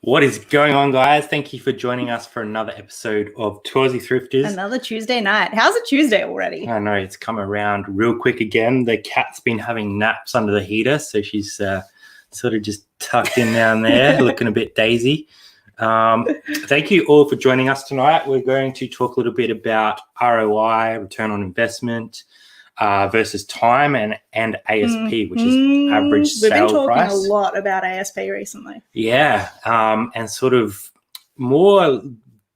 What is going on, guys? Thank you for joining us for another episode of Two Aussie Thrifters. Another Tuesday night. How's it Tuesday already? I know, it's come around real quick again. The cat's been having naps under the heater, so she's sort of just tucked in down there, looking a bit daisy. Thank you all for joining us tonight. We're going to talk a little bit about ROI, return on investment, versus time, and ASP, which is average sale price. We've been talking a lot about ASP recently. Yeah, and sort of more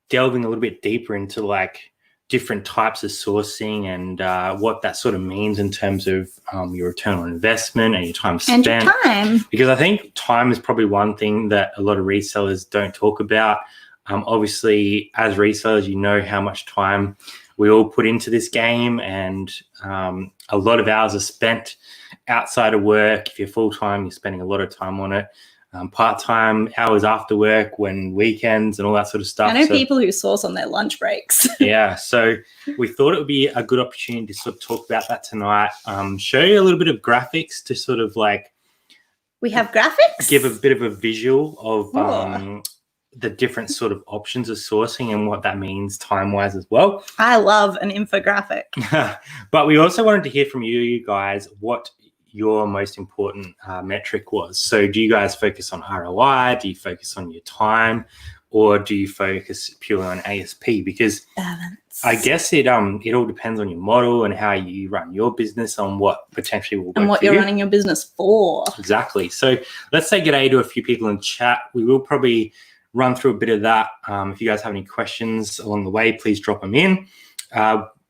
delving a little bit deeper into like different types of sourcing and what that sort of means in terms of your return on investment and your time spent. And your time. Because I think time is probably one thing that a lot of resellers don't talk about. Obviously, as resellers, you know how much time we all put into this game, and a lot of hours are spent outside of work. If you're full-time, you're spending a lot of time on it. Part-time, hours after work, when weekends and all that sort of stuff. I know people who source on their lunch breaks. Yeah, so we thought it would be a good opportunity to sort of talk about that tonight. Show you a little bit of graphics to sort of like... We have graphics? Give a bit of a visual of... the different sort of options of sourcing and what that means time-wise as well. I love an infographic. But we also wanted to hear from you guys what your most important metric was. So do you guys focus on ROI? Do you focus on your time? Or do you focus purely on ASP? Because balance. I guess it all depends on your model and how you run your business, on what potentially will work and what for you're you. Running your business for. Exactly. So let's say g'day to a few people in chat. We will probably run through a bit of that. If you guys have any questions along the way, please drop them in.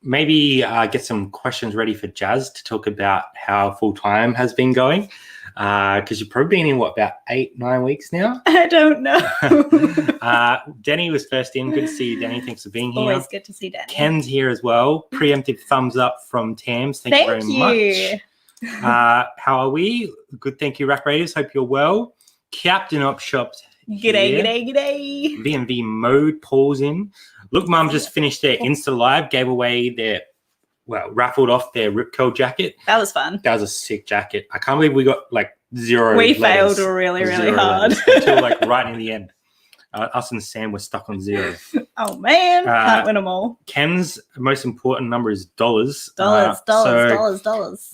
Maybe get some questions ready for Jazz to talk about how full-time has been going, because you've probably been in, about 8-9 weeks now? I don't know. Denny was first in. Good to see you, Denny. Thanks for being here. Always good to see Denny. Ken's here as well. Preemptive thumbs up from Tams. Thank you very much. How are we? Good, thank you, Rack Raiders. Hope you're well. Captain Op Shops. G'day. V&V mode, Paul's in. Look, Mum just finished their Insta Live, gave away raffled off their Rip Curl jacket. That was fun. That was a sick jacket. I can't believe we got like 0 We letters. failed really hard. Until like right in the end. Us and Sam were stuck on 0. Oh, man. Can't win them all. Ken's most important number is dollars. Dollars.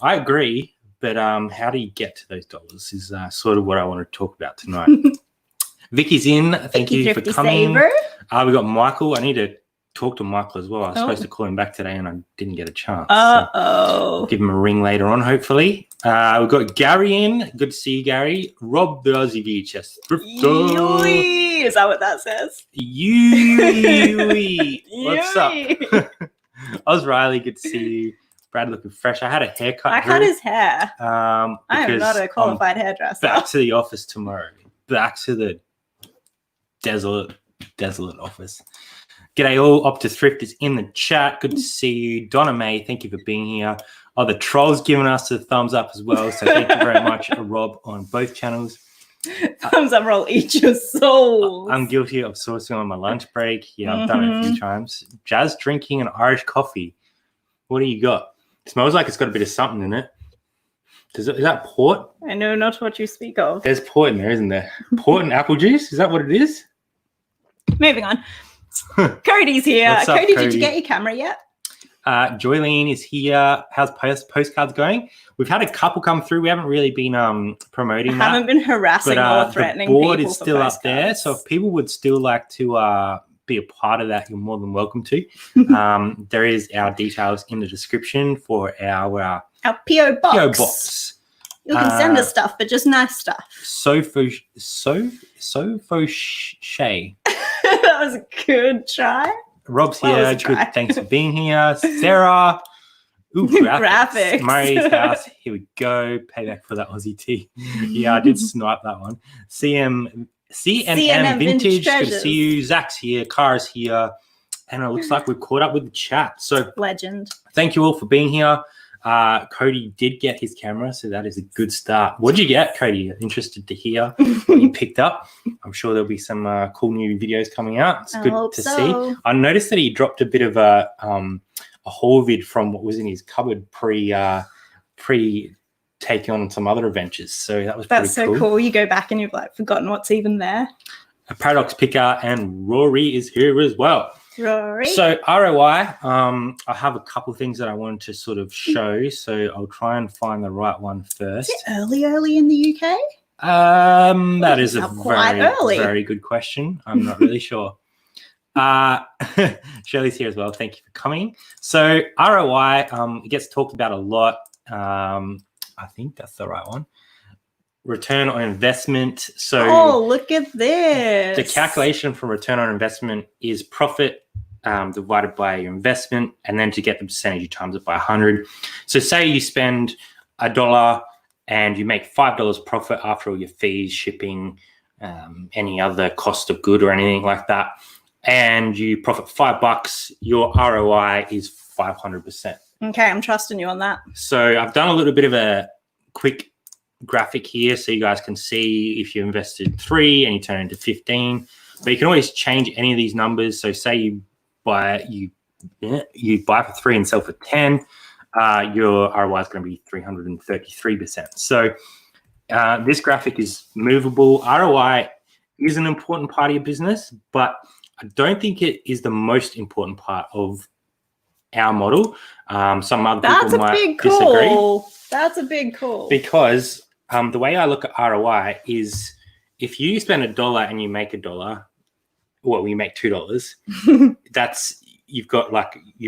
I agree, but how do you get to those dollars is sort of what I want to talk about tonight. Vicky's in. Thank you for coming. We got Michael. I need to talk to Michael as well. I was supposed to call him back today and I didn't get a chance. So give him a ring later on, hopefully. We've got Gary in. Good to see you, Gary. Rob the Aussie VHS Thrifter. Is that what that says? What's up? Oz Riley, good to see you. Brad looking fresh. I had a haircut. I cut his hair. I am not a qualified hairdresser. Back to the office tomorrow. Back to the desolate office. G'day all. Optus Thrift is in the chat. Good to see you. Donna May, thank you for being here. Oh, the troll's giving us a thumbs up as well. So thank you very much, Rob, on both channels. Thumbs up, roll, eat your soul. I'm guilty of sourcing on my lunch break. Yeah, I've done it a few times. Jazz drinking an Irish coffee. What do you got? It smells like it's got a bit of something in it. Is that port? I know not what you speak of. There's port in there, isn't there? Port and apple juice? Is that what it is? Moving on. Cody's here. What's up, Cody, did you get your camera yet? Joylene is here. How's Postcards going? We've had a couple come through. We haven't really been promoting that. Haven't been harassing or threatening people. The board is still up there. So if people would still like to be a part of that, you're more than welcome to. There is our details in the description for our P.O. box. P.O. box. You can send us stuff, but just nice stuff. Shay. That was a good try. Rob's here. Good. Thanks for being here. Sarah. Ooh, graphics. Murray's house. Here we go. Payback for that Aussie tea. Yeah, I did snipe that one. CNM Vintage. Good to see you. Zach's here. Kara's here. And it looks like we've caught up with the chat. So legend. Thank you all for being here. Cody did get his camera, so that is a good start. What did you get, Cody? Interested to hear what you picked up. I'm sure there'll be some cool new videos coming out. It's good to see. I noticed that he dropped a bit of a haul vid from what was in his cupboard pre taking on some other adventures. So that was pretty cool. That's so cool. You go back and you've like forgotten what's even there. a paradox picker, and Rory is here as well. Rory. So ROI, I have a couple of things that I wanted to sort of show. So I'll try and find the right one first. Is it early in the UK? That is a very good question. I'm not really sure. Shirley's here as well. Thank you for coming. So ROI, it gets talked about a lot. I think that's the right one. Return on investment. So look at this. The calculation for return on investment is profit divided by your investment, and then to get the percentage, you times it by 100. So say you spend $1 and you make $5 profit after all your fees, shipping, any other cost of good or anything like that, and you profit $5, your ROI is 500%. Okay, I'm trusting you on that. So I've done a little bit of a quick graphic here so you guys can see if you invested 3 and you turn it into 15. But you can always change any of these numbers. So say you buy for 3 and sell for 10, your ROI is going to be 333%. So this graphic is movable. ROI is an important part of your business, but I don't think it is the most important part of our model. Some other people might disagree. That's a big call. Because the way I look at ROI is if you spend $1 and you make $1, well, you make $2, you've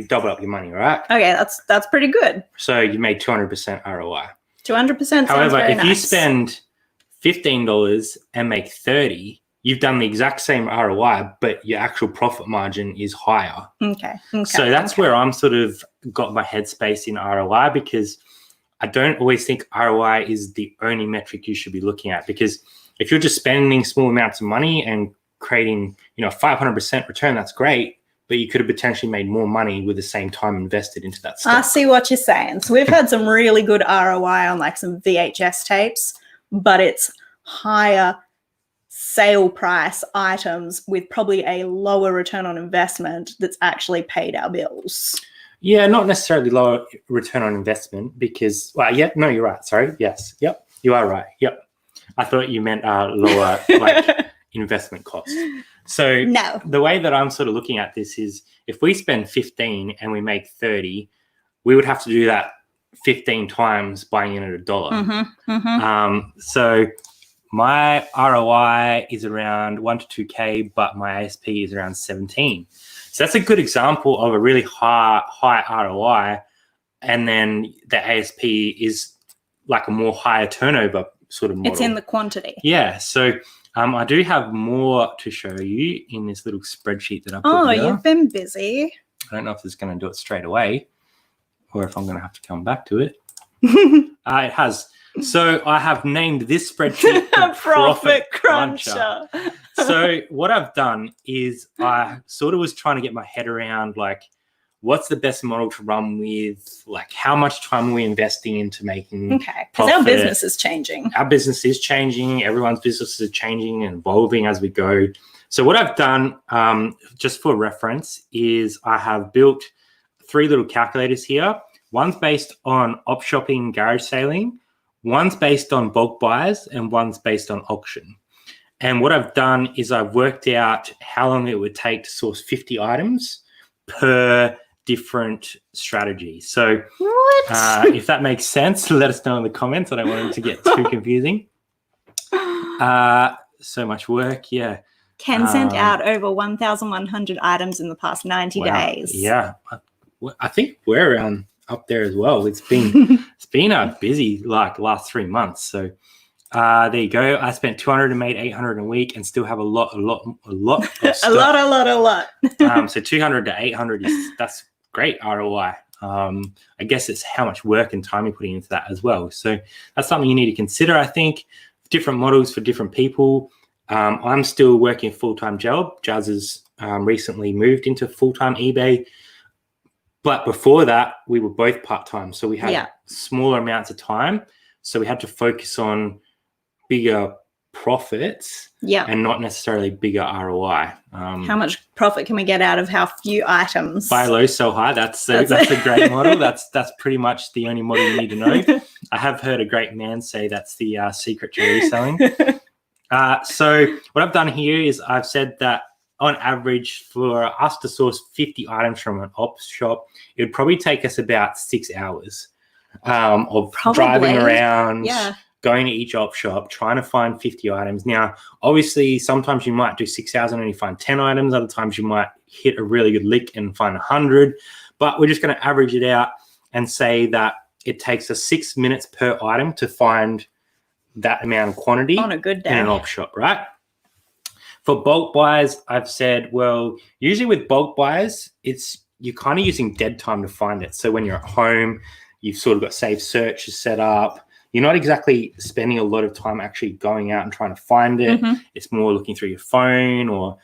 doubled up your money, right? Okay, that's pretty good. So you made 200% ROI. 200%. However, if you spend $15 and make 30, you've done the exact same ROI, but your actual profit margin is higher. Okay. So that's where I'm sort of got my headspace in ROI, because I don't always think ROI is the only metric you should be looking at, because if you're just spending small amounts of money and creating, 500% return, that's great, but you could have potentially made more money with the same time invested into that stock. I see what you're saying. So we've had some really good ROI on like some VHS tapes, but it's higher sale price items with probably a lower return on investment that's actually paid our bills. Yeah, not necessarily lower return on investment because, no, you're right. Sorry. Yes. Yep. You are right. Yep. I thought you meant lower investment cost. So no. The way that I'm sort of looking at this is if we spend 15 and we make 30, we would have to do that 15 times buying in at $1. So my ROI is around 1 to 2K, but my ASP is around 17. So that's a good example of a really high ROI. And then the ASP is like a more higher turnover sort of model. It's in the quantity. Yeah. So I do have more to show you in this little spreadsheet that I put here. You've been busy. I don't know if it's going to do it straight away or if I'm going to have to come back to it. It has. So I have named this spreadsheet the Profit Cruncher. So what I've done is I sort of was trying to get my head around like what's the best model to run with, like how much time are we investing into making because our business is changing. Our business is changing. Everyone's business is changing and evolving as we go. So what I've done, just for reference, is I have built 3 little calculators here. One's based on op shopping, garage sailing. One's based on bulk buys and one's based on auction. And what I've done is I've worked out how long it would take to source 50 items per different strategy. So if that makes sense, let us know in the comments. I don't want it to get too confusing. So much work, yeah. Ken sent out over 1,100 items in the past 90 days. Yeah, I think we're around up there as well. It's been a busy last 3 months. So there you go. I spent 200 and made 800 a week, and still have a lot of stuff. a lot. So 200 to 800 that's great ROI. I guess it's how much work and time you're putting into that as well. So that's something you need to consider. I think different models for different people. I'm still working a full-time job. Jazz has recently moved into full-time eBay. But before that, we were both part-time. So we had smaller amounts of time. So we had to focus on bigger profits and not necessarily bigger ROI. How much profit can we get out of how few items? Buy low, sell high. That's a great model. That's pretty much the only model you need to know. I have heard a great man say that's the secret to reselling. So what I've done here is I've said that on average for us to source 50 items from an op shop, it would probably take us about 6 hours of driving around, going to each op shop, trying to find 50 items. Now, obviously, sometimes you might do 6 hours and only find 10 items. Other times you might hit a really good lick and find 100. But we're just going to average it out and say that it takes us 6 minutes per item to find that amount of quantity on a good day in an op shop, right? For bulk buys, I've said, well, usually with bulk buys, you're kind of using dead time to find it. So when you're at home, you've sort of got saved searches set up. You're not exactly spending a lot of time actually going out and trying to find it. It's more looking through your phone or,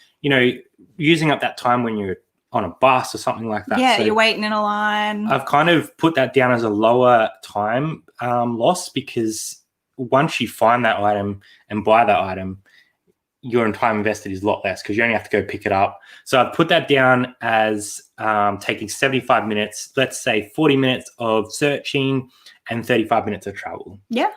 using up that time when you're on a bus or something like that. Yeah, so you're waiting in a line. I've kind of put that down as a lower time loss because once you find that item and buy that item, your time invested is a lot less because you only have to go pick it up. So I've put that down as taking 75 minutes, let's say 40 minutes of searching and 35 minutes of travel. Yeah.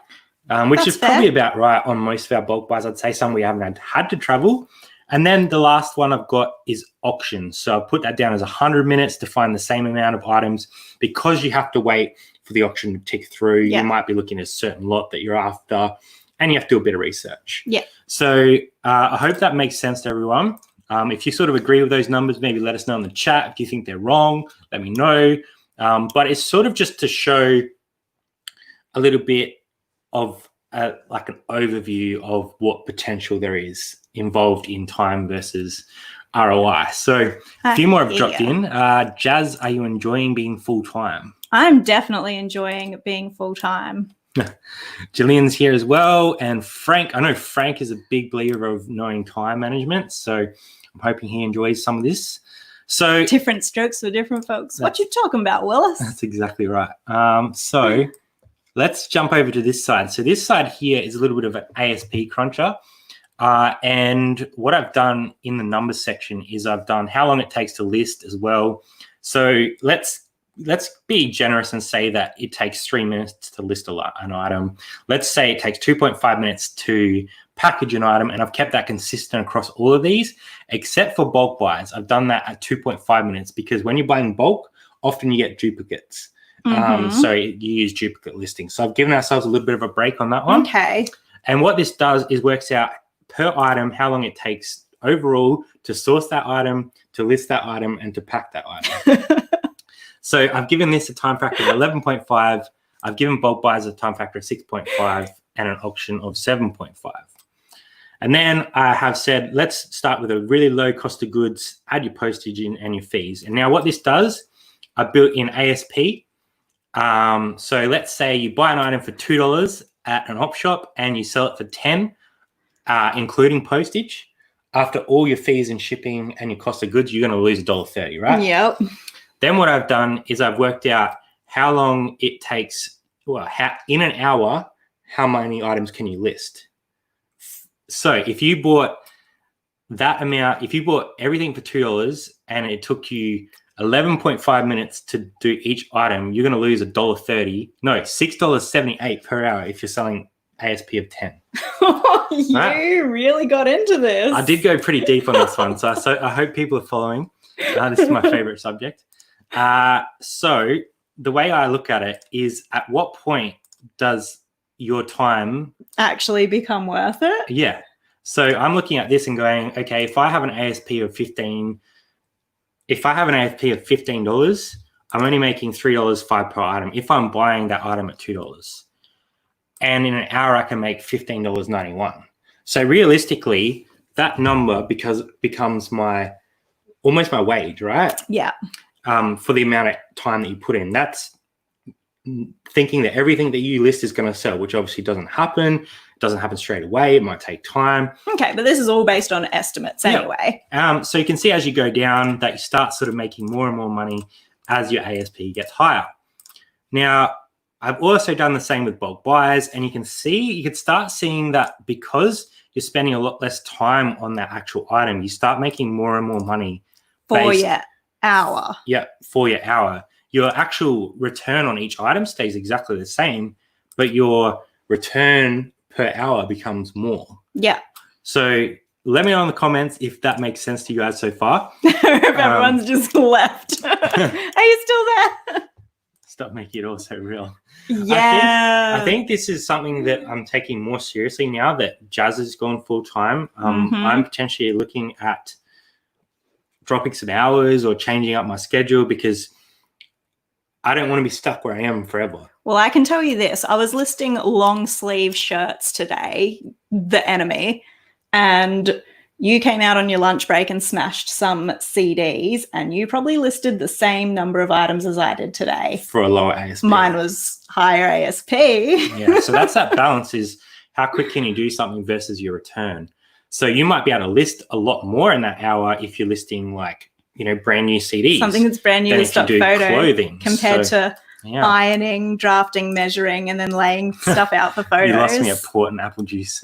Which is probably about right on most of our bulk buys. I'd say some we haven't had to travel. And then the last one I've got is auction. So I've put that down as 100 minutes to find the same amount of items because you have to wait for the auction to tick through. You might be looking at a certain lot that you're after. And you have to do a bit of research. Yeah. So I hope that makes sense to everyone. If you sort of agree with those numbers, maybe let us know in the chat. If you think they're wrong, let me know. But it's sort of just to show a little bit of like an overview of what potential there is involved in time versus ROI. So a few more have dropped in. Jazz, are you enjoying being full-time? I'm definitely enjoying being full-time. Jillian's here as well, and Frank. I know Frank is a big believer of knowing time management, so I'm hoping he enjoys some of this. So different strokes for different folks. What you talking about, Willis? That's exactly right. So let's jump over to this side. So this side here is a little bit of an ASP cruncher, and what I've done in the numbers section is I've done how long it takes to list as well. So let's be generous and say that it takes 3 minutes to list an item. Let's say it takes 2.5 minutes to package an item, and I've kept that consistent across all of these, except for bulk buys. I've done that at 2.5 minutes because when you're buying bulk, often you get duplicates. So you use duplicate listings. So I've given ourselves a little bit of a break on that one. Okay. And what this does is works out per item how long it takes overall to source that item, to list that item, and to pack that item. So I've given this a time factor of 11.5. I've given bulk buys a time factor of 6.5 and an auction of 7.5. And then I have said, let's start with a really low cost of goods, add your postage in and your fees. And now what this does, I built in ASP. So let's say you buy an item for $2 at an op shop and you sell it for $10, including postage. After all your fees and shipping and your cost of goods, you're going to lose $1.30, right? Yep. Then what I've done is I've worked out how long it takes, in an hour, how many items can you list? So if you bought that amount, if you bought everything for $2 and it took you 11.5 minutes to do each item, you're going to lose $1.30. No, $6.78 per hour if you're selling ASP of 10. You really got into this. I did go pretty deep on this one, so I hope people are following. This is my favorite subject. So the way I look at it is, at what point does your time actually become worth it? Yeah. So I'm looking at this and going, okay, if I have an ASP of $15, I'm only making $3.05 per item if I'm buying that item at $2. And in an hour, I can make $15.91. So realistically, that number becomes almost my wage, right? Yeah. For the amount of time that you put in. That's thinking that everything that you list is going to sell, which obviously doesn't happen. It doesn't happen straight away. It might take time. Okay, but this is all based on estimates anyway. So you can see as you go down that you start sort of making more and more money as your ASP gets higher. Now, I've also done the same with bulk buys, and you can start seeing that because you're spending a lot less time on that actual item, you start making more and more money for your hour. Yeah, for your hour. Your actual return on each item stays exactly the same, but your return per hour becomes more. Yeah. So let me know in the comments if that makes sense to you guys so far. If everyone's just left. Are you still there? Stop making it all so real. Yeah. I think this is something that I'm taking more seriously now that Jazz has gone full time. I'm potentially looking at dropping some hours or changing up my schedule because I don't want to be stuck where I am forever. Well, I can tell you this. I was listing long sleeve shirts today, the enemy, and you came out on your lunch break and smashed some CDs, and you probably listed the same number of items as I did today. For a lower ASP. Mine was higher ASP. Yeah, so that's that balance is how quick can you do something versus your return. So you might be able to list a lot more in that hour if you're listing like, brand new CDs. Something that's brand new, stock photo, clothing. Compared to ironing, drafting, measuring, and then laying stuff out for photos. You lost me at port and apple juice.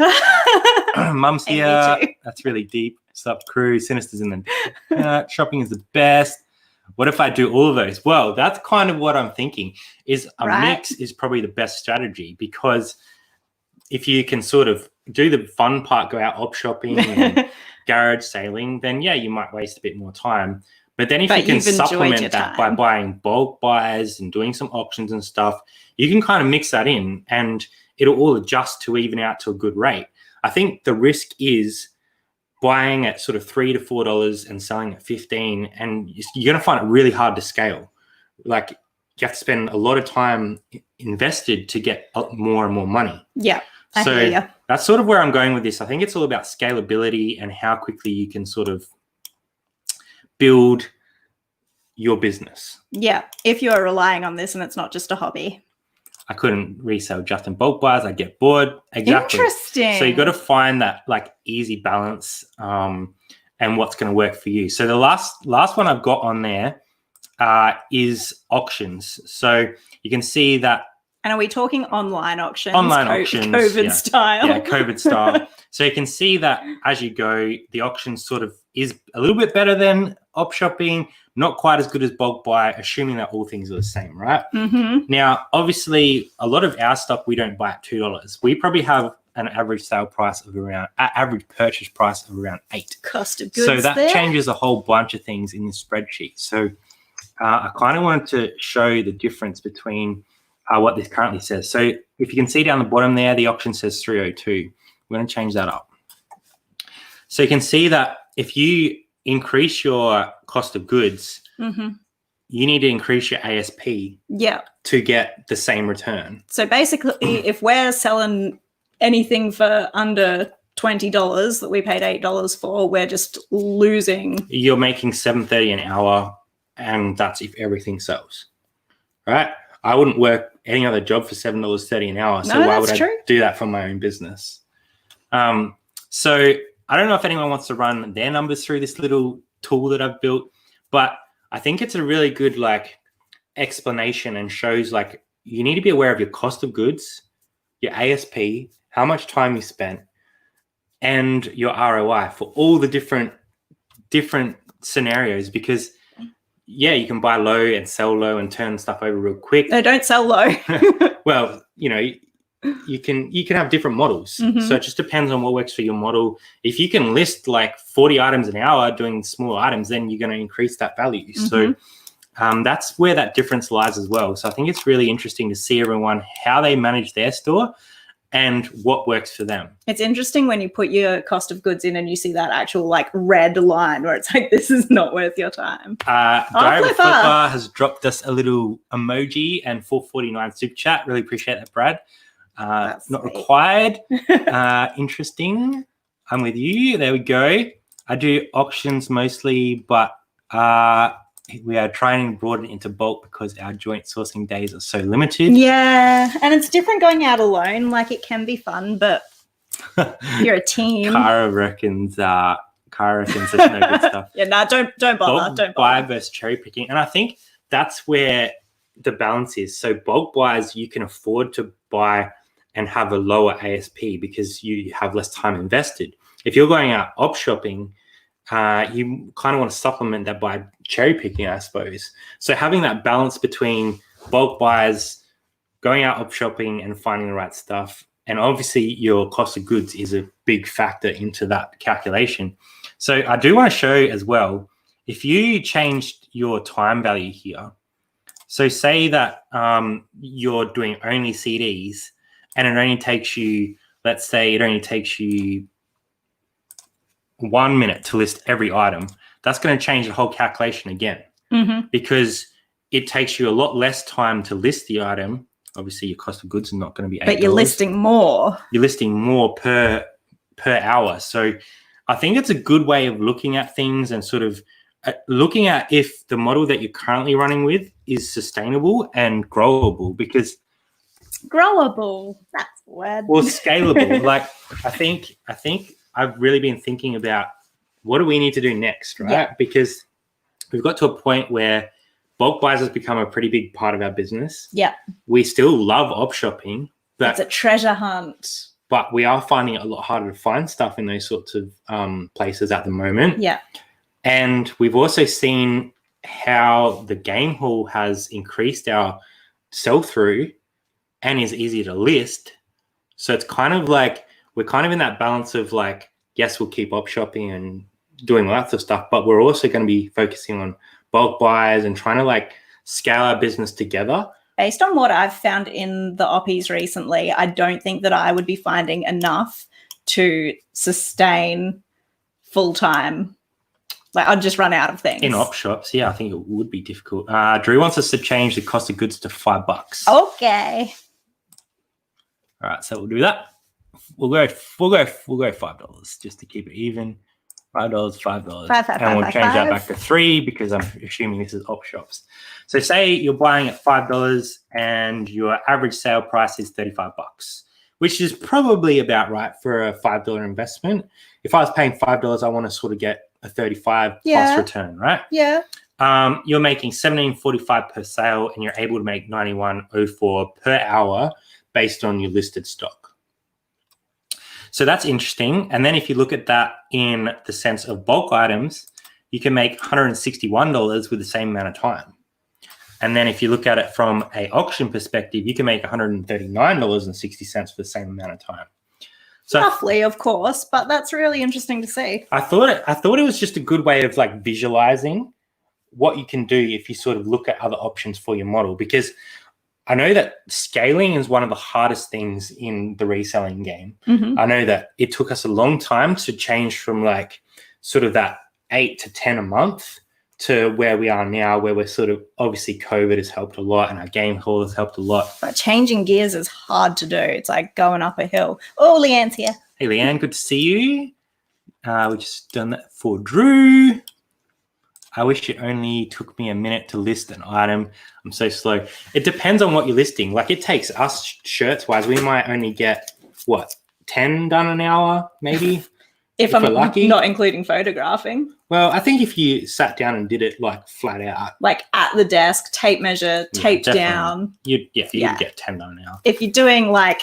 Mum's here. That's really deep. Sup, crew. Sinister's in the shopping is the best. What if I do all of those? Well, that's kind of what I'm thinking is a mix is probably the best strategy because if you can sort of do the fun part, go out op shopping and garage sailing, then you might waste a bit more time. But then if you can supplement that by buying bulk buys and doing some auctions and stuff, you can kind of mix that in and it'll all adjust to even out to a good rate. I think the risk is buying at sort of $3 to $4 and selling at 15, and you're going to find it really hard to scale. Like you have to spend a lot of time invested to get more and more money. Yeah. So that's sort of where I'm going with this. I think it's all about scalability and how quickly you can sort of build your business. Yeah, if you're relying on this and it's not just a hobby. I couldn't resell just in bulk buys. I'd get bored. Exactly. Interesting. So you got to find that like easy balance and what's going to work for you. So the last one I've got on there is auctions. So you can see that. And are we talking online auctions? Auctions. COVID style. Yeah, COVID style. So you can see that as you go, the auction sort of is a little bit better than op shopping, not quite as good as bulk buy, assuming that all things are the same, right? Mm-hmm. Now, obviously, a lot of our stuff we don't buy at $2. We probably have an average sale price of average purchase price of around $8. Cost of goods. So that changes a whole bunch of things in this spreadsheet. So I kind of wanted to show the difference between what this currently says. So if you can see down the bottom there, the auction says 302. We're going to change that up. So you can see that if you increase your cost of goods, you need to increase your ASP to get the same return. So basically, if we're selling anything for under $20 that we paid $8 for, we're just losing. You're making $7.30 an hour, and that's if everything sells, right? I wouldn't work any other job for $7.30 an hour. So why would I do that for my own business? So I don't know if anyone wants to run their numbers through this little tool that I've built, but I think it's a really good like explanation and shows like you need to be aware of your cost of goods, your ASP, how much time you spent, and your ROI for all the different scenarios because you can buy low and sell low and turn stuff over real quick. No, don't sell low. Well, you can have different models. So it just depends on what works for your model. If you can list like 40 items an hour doing small items, then you're going to increase that value. So that's where that difference lies as well. So I think it's really interesting to see everyone how they manage their store and what works for them. It's interesting when you put your cost of goods in and you see that actual like red line where it's like, this is not worth your time. Flipper has dropped us a little emoji and $4.49 super chat. Really appreciate that, Brad. Not sweet. Required. Interesting. I'm with you. There we go. I do auctions mostly, but we are trying to broaden into bulk because our joint sourcing days are so limited. Yeah, and it's different going out alone. Like it can be fun, but you're a team. Cara reckons there's no good stuff. Yeah, no, don't bother. Bulk don't bother. buy versus cherry picking, and I think that's where the balance is. So bulk buys you can afford to buy and have a lower ASP because you have less time invested. If you're going out op shopping, you kind of want to supplement that by cherry picking, I suppose. So having that balance between bulk buys, going out op shopping and finding the right stuff, And obviously your cost of goods is a big factor into that calculation. So I do want to show as well, if you changed your time value here, so say that you're doing only CDs and it only takes you, let's say it only takes you 1 minute to list every item, that's going to change the whole calculation again, because it takes you a lot less time to list the item. Obviously, your cost of goods are not going to be $8. But you're listing more. You're listing more per hour. So I think it's a good way of looking at things and sort of looking at if the model that you're currently running with is sustainable and growable, because growable, that's the word. Or scalable. Like I think I've really been thinking about what do we need to do next, right? Yeah. Because we've got to a point where bulk buys has become a pretty big part of our business. Yeah. We still love op shopping, but it's a treasure hunt. But we are finding it a lot harder to find stuff in those sorts of places at the moment. Yeah. And we've also seen how the game hall has increased our sell-through and is easy to list. So it's kind of like we're kind of in that balance of like, yes, we'll keep op shopping and doing lots of stuff, but we're also going to be focusing on bulk buys and trying to like scale our business together. Based on what I've found in the oppies recently, I don't think that I would be finding enough to sustain full-time. Like I'd just run out of things. In op shops, yeah, I think it would be difficult. Drew wants us to change the cost of goods to $5. Okay. All right, so we'll do that. We'll go $5 just to keep it even. $5, and we'll change that back to $3 because I'm assuming this is op shops. So say you're buying at $5 and your average sale price is $35, which is probably about right for a $5 investment. If I was paying $5, I want to sort of get a 35 plus return, right? Yeah. You're making $17.45 per sale, and you're able to make $91.04 per hour based on your listed stock. So that's interesting. And then if you look at that in the sense of bulk items, you can make $161 with the same amount of time. And then if you look at it from an auction perspective, you can make $139.60 for the same amount of time. So roughly, of course, but that's really interesting to see. I thought it was just a good way of like visualizing what you can do if you sort of look at other options for your model, because I know that scaling is one of the hardest things in the reselling game. I know that it took us a long time to change from like sort of that 8 to 10 a month to where we are now, where we're sort of, obviously COVID has helped a lot and our game hall has helped a lot. But changing gears is hard to do. It's like going up a hill. Oh, Leanne's here. Hey, Leanne, good to see you. We just done that for Drew. I wish it only took me a minute to list an item. I'm so slow. It depends on what you're listing. Like it takes us shirts-wise, we might only get, 10 done an hour maybe? if I'm lucky. Not including photographing. Well, I think if you sat down and did it like flat out. Like at the desk, tape measure, taped down. You'd get 10 done an hour. If you're doing like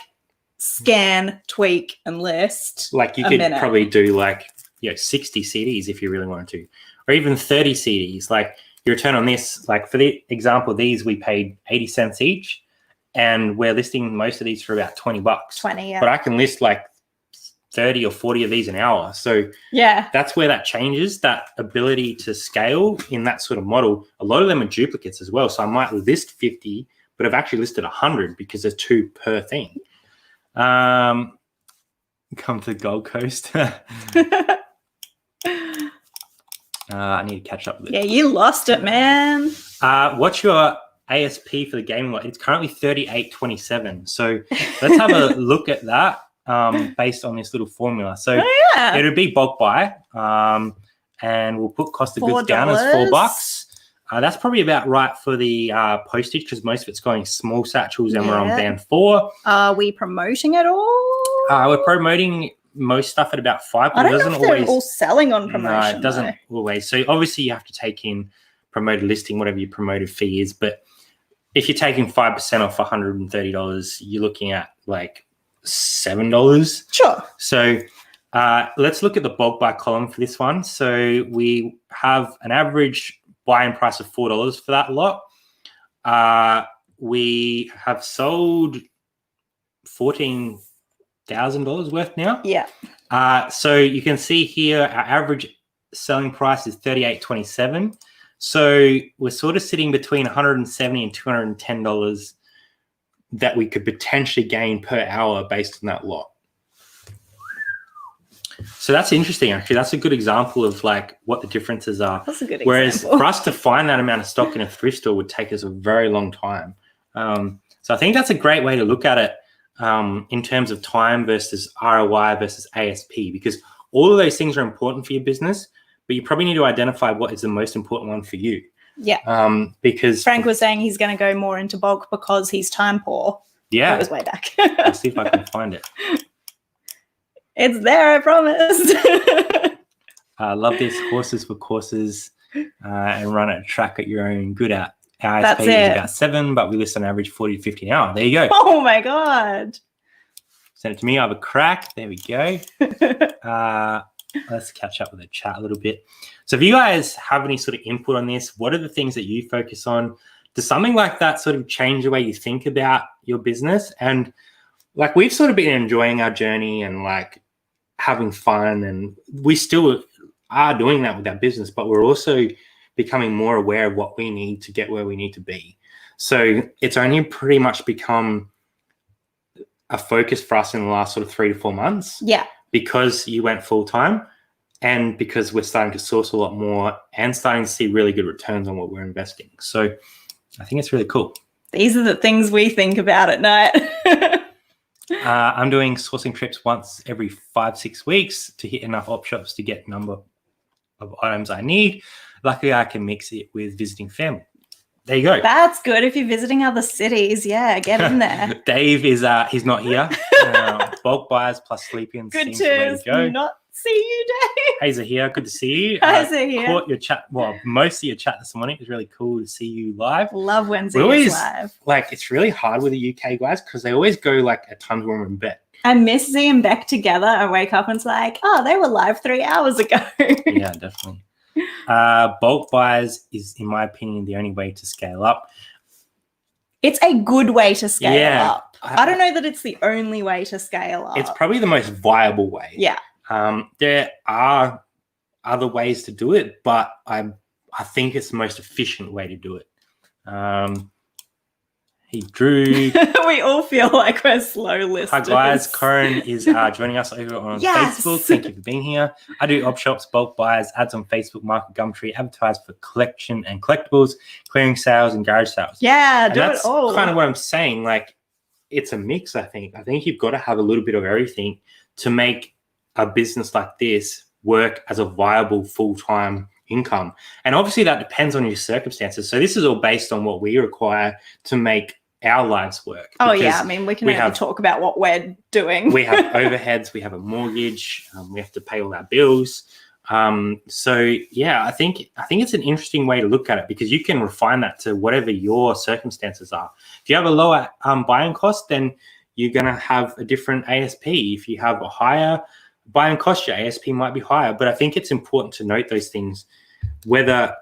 scan, tweak, and list. Like you could probably do like 60 CDs if you really wanted to. Or even 30 CDs. Like your return on this, like for the example, these we paid 80 cents each, and we're listing most of these for about $20. 20, yeah. But I can list like 30 or 40 of these an hour. So yeah, that's where that changes, that ability to scale in that sort of model. A lot of them are duplicates as well. So I might list 50, but I've actually listed 100 because there's 2 per thing. Come to the Gold Coast. I need to catch up with it. Yeah, you lost it, man. What's your ASP for the gaming lot? It's currently $38.27. So let's have a look at that based on this little formula. So it would be bulk buy, and we'll put cost of goods down as $4. That's probably about right for the postage because most of it's going small satchels and we're on band 4. Are we promoting it all? We're promoting most stuff at about 5. I don't know if they're all selling on promotion. No, it doesn't always. So obviously you have to take in promoted listing, whatever your promoted fee is. But if you're taking 5% off $130, you're looking at like $7. Sure. So let's look at the bulk buy column for this one. So we have an average buy-in price of $4 for that lot. We have sold 14 $1,000 worth now. Yeah. So you can see here our average selling price is $38.27. So we're sort of sitting between $170 and $210 that we could potentially gain per hour based on that lot. So that's interesting, actually. That's a good example of like what the differences are. That's a good Whereas example. for us to find that amount of stock in a thrift store would take us a very long time. So I think that's a great way to look at it in terms of time versus ROI versus ASP, because all of those things are important for your business, but you probably need to identify what is the most important one for you. Yeah. Because Frank was saying he's going to go more into bulk because he's time poor. Yeah. It was way back. I'll see if I can find it. It's there, I promise. I love this. Horses for courses and run a track at your own good at. Our That's ASP is it. about 7, but we list on average 40 to 50 an hour. There you go. Oh my God. Send it to me. I have a crack. There we go. Let's catch up with the chat a little bit. So if you guys have any sort of input on this, what are the things that you focus on? Does something like that sort of change the way you think about your business? And like we've sort of been enjoying our journey and like having fun, and we still are doing that with our business, but we're also becoming more aware of what we need to get where we need to be. So it's only pretty much become a focus for us in the last sort of 3 to 4 months. Yeah. Because you went full time and because we're starting to source a lot more and starting to see really good returns on what we're investing. So I think it's really cool. These are the things we think about at night. I'm doing sourcing trips once every 5-6 weeks to hit enough op shops to get number of items I need. Luckily, I can mix it with visiting family. There you go. That's good if you're visiting other cities. Yeah, get in there. Dave is he's not here. Bulk buyers plus sleep-ins. Good seems the way to go. not see you, Dave. Hazer here. Good to see you. Hazer here. Caught your chat. Well, most of your chat this morning. It was really cool to see you live. Love Wednesday live. Like, it's really hard with the UK guys because they always go like at times when we're in bed. I miss Z and Beck together. I wake up and it's like, oh, they were live 3 hours ago. Yeah, definitely. Bulk buyers is, in my opinion, the only way to scale up. It's a good way to scale up. I don't know that it's the only way to scale up. It's probably the most viable way. Yeah. There are other ways to do it, but I think it's the most efficient way to do it. Hey, Drew. We all feel like we're slow listeners. Hi, guys. Corinne is joining us over on Facebook. Thank you for being here. I do op shops, bulk buyers, ads on Facebook, Market Gumtree, advertise for collection and collectibles, clearing sales, and garage sales. Yeah, and do that's it all. Kind of what I'm saying. Like, it's a mix, I think. I think you've got to have a little bit of everything to make a business like this work as a viable full-time income. And obviously that depends on your circumstances. So this is all based on what we require to make our lives work. Oh, yeah. I mean, we can only talk about what we're doing. We have overheads. We have a mortgage. We have to pay all our bills. So, yeah, I think it's an interesting way to look at it because you can refine that to whatever your circumstances are. If you have a lower buying cost, then you're going to have a different ASP. If you have a higher buying cost, your ASP might be higher. But I think it's important to note those things, whether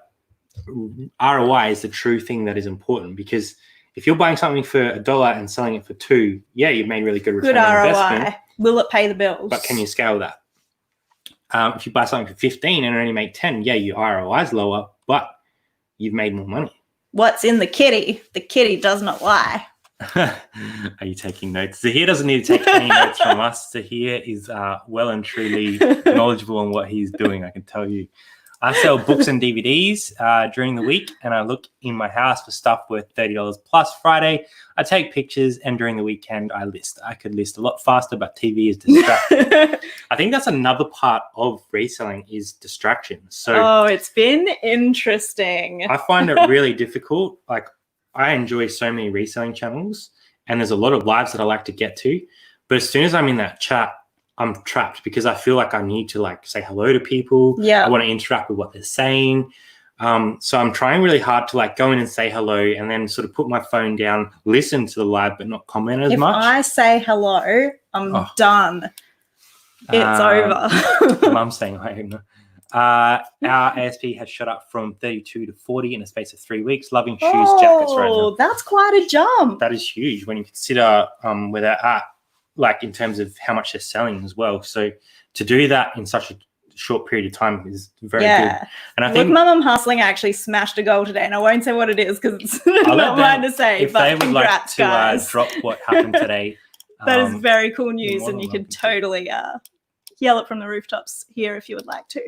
ROI is the true thing that is important, because if you're buying something for $1 and selling it for $2, yeah, you've made really good return on investment. Will it pay the bills? But can you scale that? If you buy something for 15 and only make 10, yeah, your ROI is lower, but you've made more money. What's in the kitty? The kitty does not lie. Are you taking notes? Zahir doesn't need to take any notes from us. Zahir is well and truly knowledgeable on what he's doing, I can tell you. I sell books and DVDs during the week, and I look in my house for stuff worth $30 plus. Friday, I take pictures, and during the weekend, I list. I could list a lot faster, but TV is distracting. I think that's another part of reselling is distraction. So, it's been interesting. I find it really difficult. Like, I enjoy so many reselling channels, and there's a lot of lives that I like to get to. But as soon as I'm in that chat, I'm trapped because I feel like I need to like say hello to people. Yeah. I want to interact with what they're saying. So I'm trying really hard to like go in and say hello and then sort of put my phone down, listen to the live, but not comment as much. If I say hello, I'm done. It's over. Mum's saying hi. Our ASP has shot up from 32 to 40 in a space of 3 weeks. Loving shoes, jackets right now. That's quite a jump. That is huge when you consider where they're at like in terms of how much they're selling as well. So to do that in such a short period of time is very good. And I think my mum hustling actually smashed a goal today, and I won't say what it is because it's not mine to say. If but they would congrats, like to guys. drop what happened today, that is very cool news, more and than you can welcome to. totally yell it from the rooftops here if you would like to.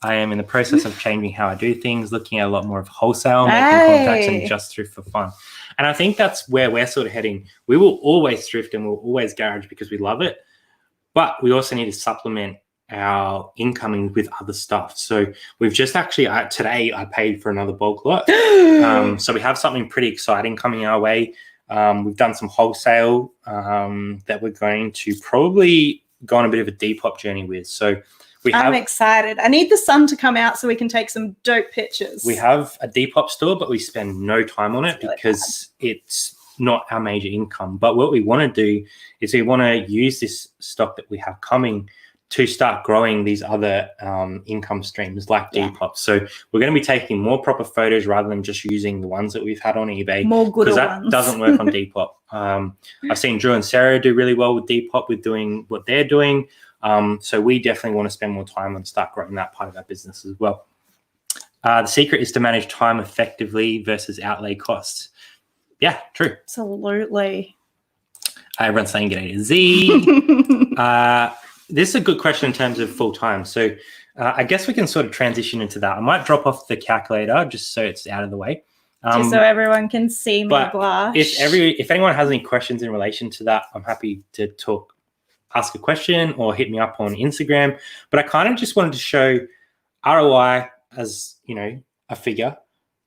I am in the process of changing how I do things, looking at a lot more of wholesale, making contacts, and just thrift for fun. And I think that's where we're sort of heading. We will always thrift and we'll always garage because we love it, but we also need to supplement our incoming with other stuff. So we've just actually today I paid for another bulk lot. So we have something pretty exciting coming our way. We've done some wholesale that we're going to probably go on a bit of a Depop journey with. So I'm excited. I need the sun to come out so we can take some dope pictures. We have a Depop store, but we spend no time on it because it's not our major income. But what we want to do is we want to use this stock that we have coming to start growing these other income streams like Depop. So we're going to be taking more proper photos rather than just using the ones that we've had on eBay. More good ones. Because that doesn't work on Depop. I've seen Drew and Sarah do really well with Depop with doing what they're doing. So we definitely want to spend more time and start growing that part of our business as well. The secret is to manage time effectively versus outlay costs. Yeah, true. Absolutely. Everyone's saying get A to Z. This is a good question in terms of full time. So I guess we can sort of transition into that. I might drop off the calculator just so it's out of the way. Just so everyone can see me blush. If anyone has any questions in relation to that, I'm happy to ask a question or hit me up on Instagram. But I kind of just wanted to show ROI as, a figure,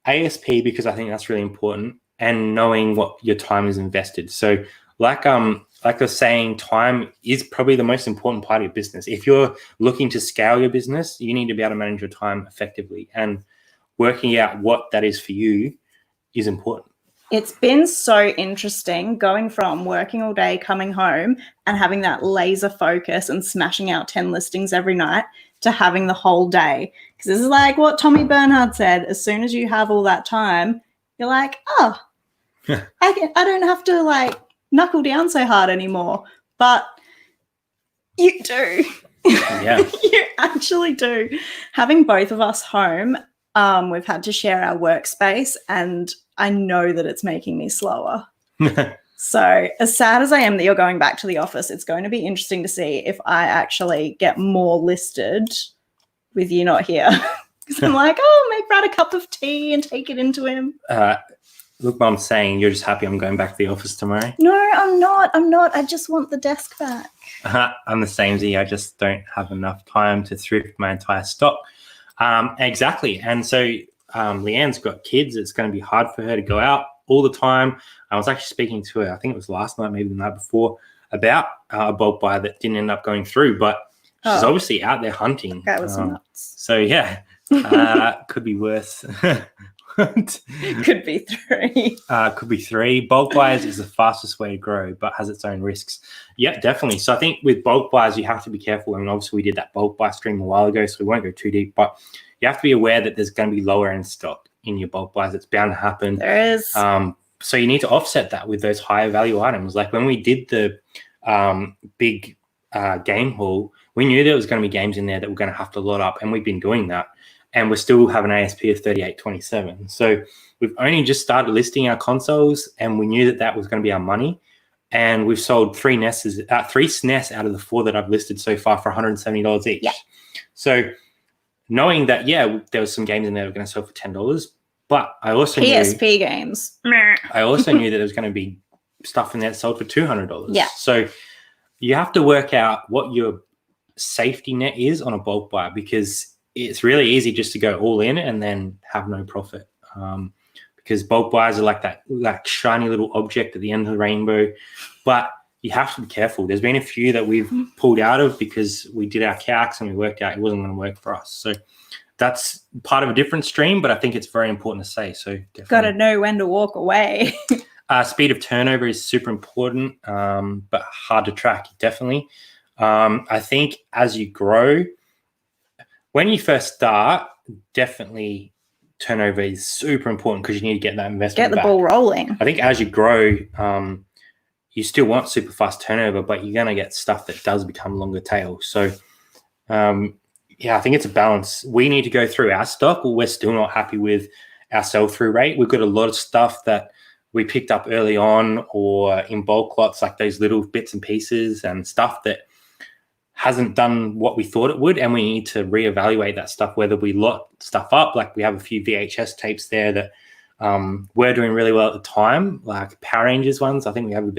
ASP because I think that's really important, and knowing what your time is invested. So like I was saying, time is probably the most important part of your business. If you're looking to scale your business, you need to be able to manage your time effectively, and working out what that is for you is important. It's been so interesting going from working all day, coming home and having that laser focus and smashing out 10 listings every night to having the whole day. Because this is like what Tommy Bernhard said, as soon as you have all that time, you're like, oh, I don't have to knuckle down so hard anymore. But you do. Yeah. You actually do. Having both of us home, we've had to share our workspace, and I know that it's making me slower. So as sad as I am that you're going back to the office, it's going to be interesting to see if I actually get more listed with you not here. Because I'm like, make Brad a cup of tea and take it into him. Look, Mum, saying you're just happy I'm going back to the office tomorrow. No, I'm not. I just want the desk back. I'm the same as you. I just don't have enough time to thrift my entire stock. Exactly. And so Leanne's got kids. It's going to be hard for her to go out all the time. I was actually speaking to her, I think it was last night, maybe the night before, about a bulk buy that didn't end up going through, but she's obviously out there hunting. That was nuts. So yeah, could be worse. Could be 3. Could be 3. Bulk buys is the fastest way to grow, but has its own risks. Yeah, definitely. So I think with bulk buys, you have to be careful. I mean, obviously we did that bulk buy stream a while ago, so we won't go too deep, but you have to be aware that there's going to be lower end stock in your bulk buys. It's bound to happen. There is. So you need to offset that with those higher value items. Like when we did the big game haul, we knew there was going to be games in there that were going to have to load up, and we've been doing that. And we still have an ASP of 38.27. So we've only just started listing our consoles, and we knew that that was going to be our money. And we've sold 3 SNES out of the 4 that I've listed so far for $170 each. Yeah. So knowing that, there was some games in there that were going to sell for $10, but I also PSP games. I also knew that there was going to be stuff in there that sold for $200. Yeah. So you have to work out what your safety net is on a bulk buy, because it's really easy just to go all in and then have no profit. Because bulk buys are like that shiny little object at the end of the rainbow. But you have to be careful. There's been a few that we've pulled out of because we did our calcs and we worked out it wasn't going to work for us. So that's part of a different stream, but I think it's very important to say. So definitely. Got to know when to walk away. Speed of turnover is super important, but hard to track, definitely. I think as you grow, when you first start, definitely turnover is super important because you need to get that investment Get the back. ball rolling. I think as you grow, you still want super fast turnover, but you're going to get stuff that does become longer tail. So, I think it's a balance. We need to go through our stock. We're still not happy with our sell-through rate. We've got a lot of stuff that we picked up early on or in bulk lots, like those little bits and pieces and stuff that hasn't done what we thought it would, and we need to reevaluate that stuff, whether we lot stuff up. Like we have a few VHS tapes there that were doing really well at the time, like Power Rangers ones. I think we have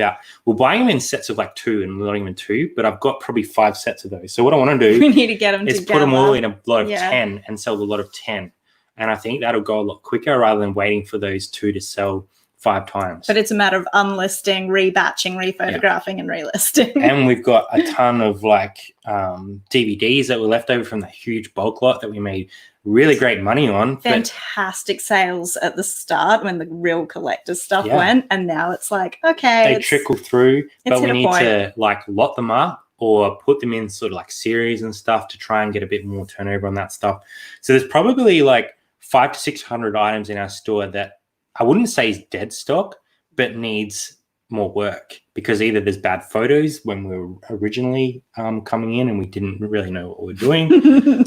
we're buying them in sets of like 2 and not even 2, but I've got probably 5 sets of those. So what I want to do we need to get them is together. Put them all in a lot of 10 and sell a lot of 10. And I think that'll go a lot quicker rather than waiting for those 2 to sell 5 times. But it's a matter of unlisting, rebatching, rephotographing, and relisting. And we've got a ton of like DVDs that were left over from the huge bulk lot that we made really great money on. Fantastic sales at the start when the real collector stuff went, and now it's like, okay, they trickle through, but we need to like lot them up or put them in sort of like series and stuff to try and get a bit more turnover on that stuff. So there's probably like 500 to 600 items in our store that I wouldn't say is dead stock, but needs more work, because either there's bad photos when we were originally coming in and we didn't really know what we were doing,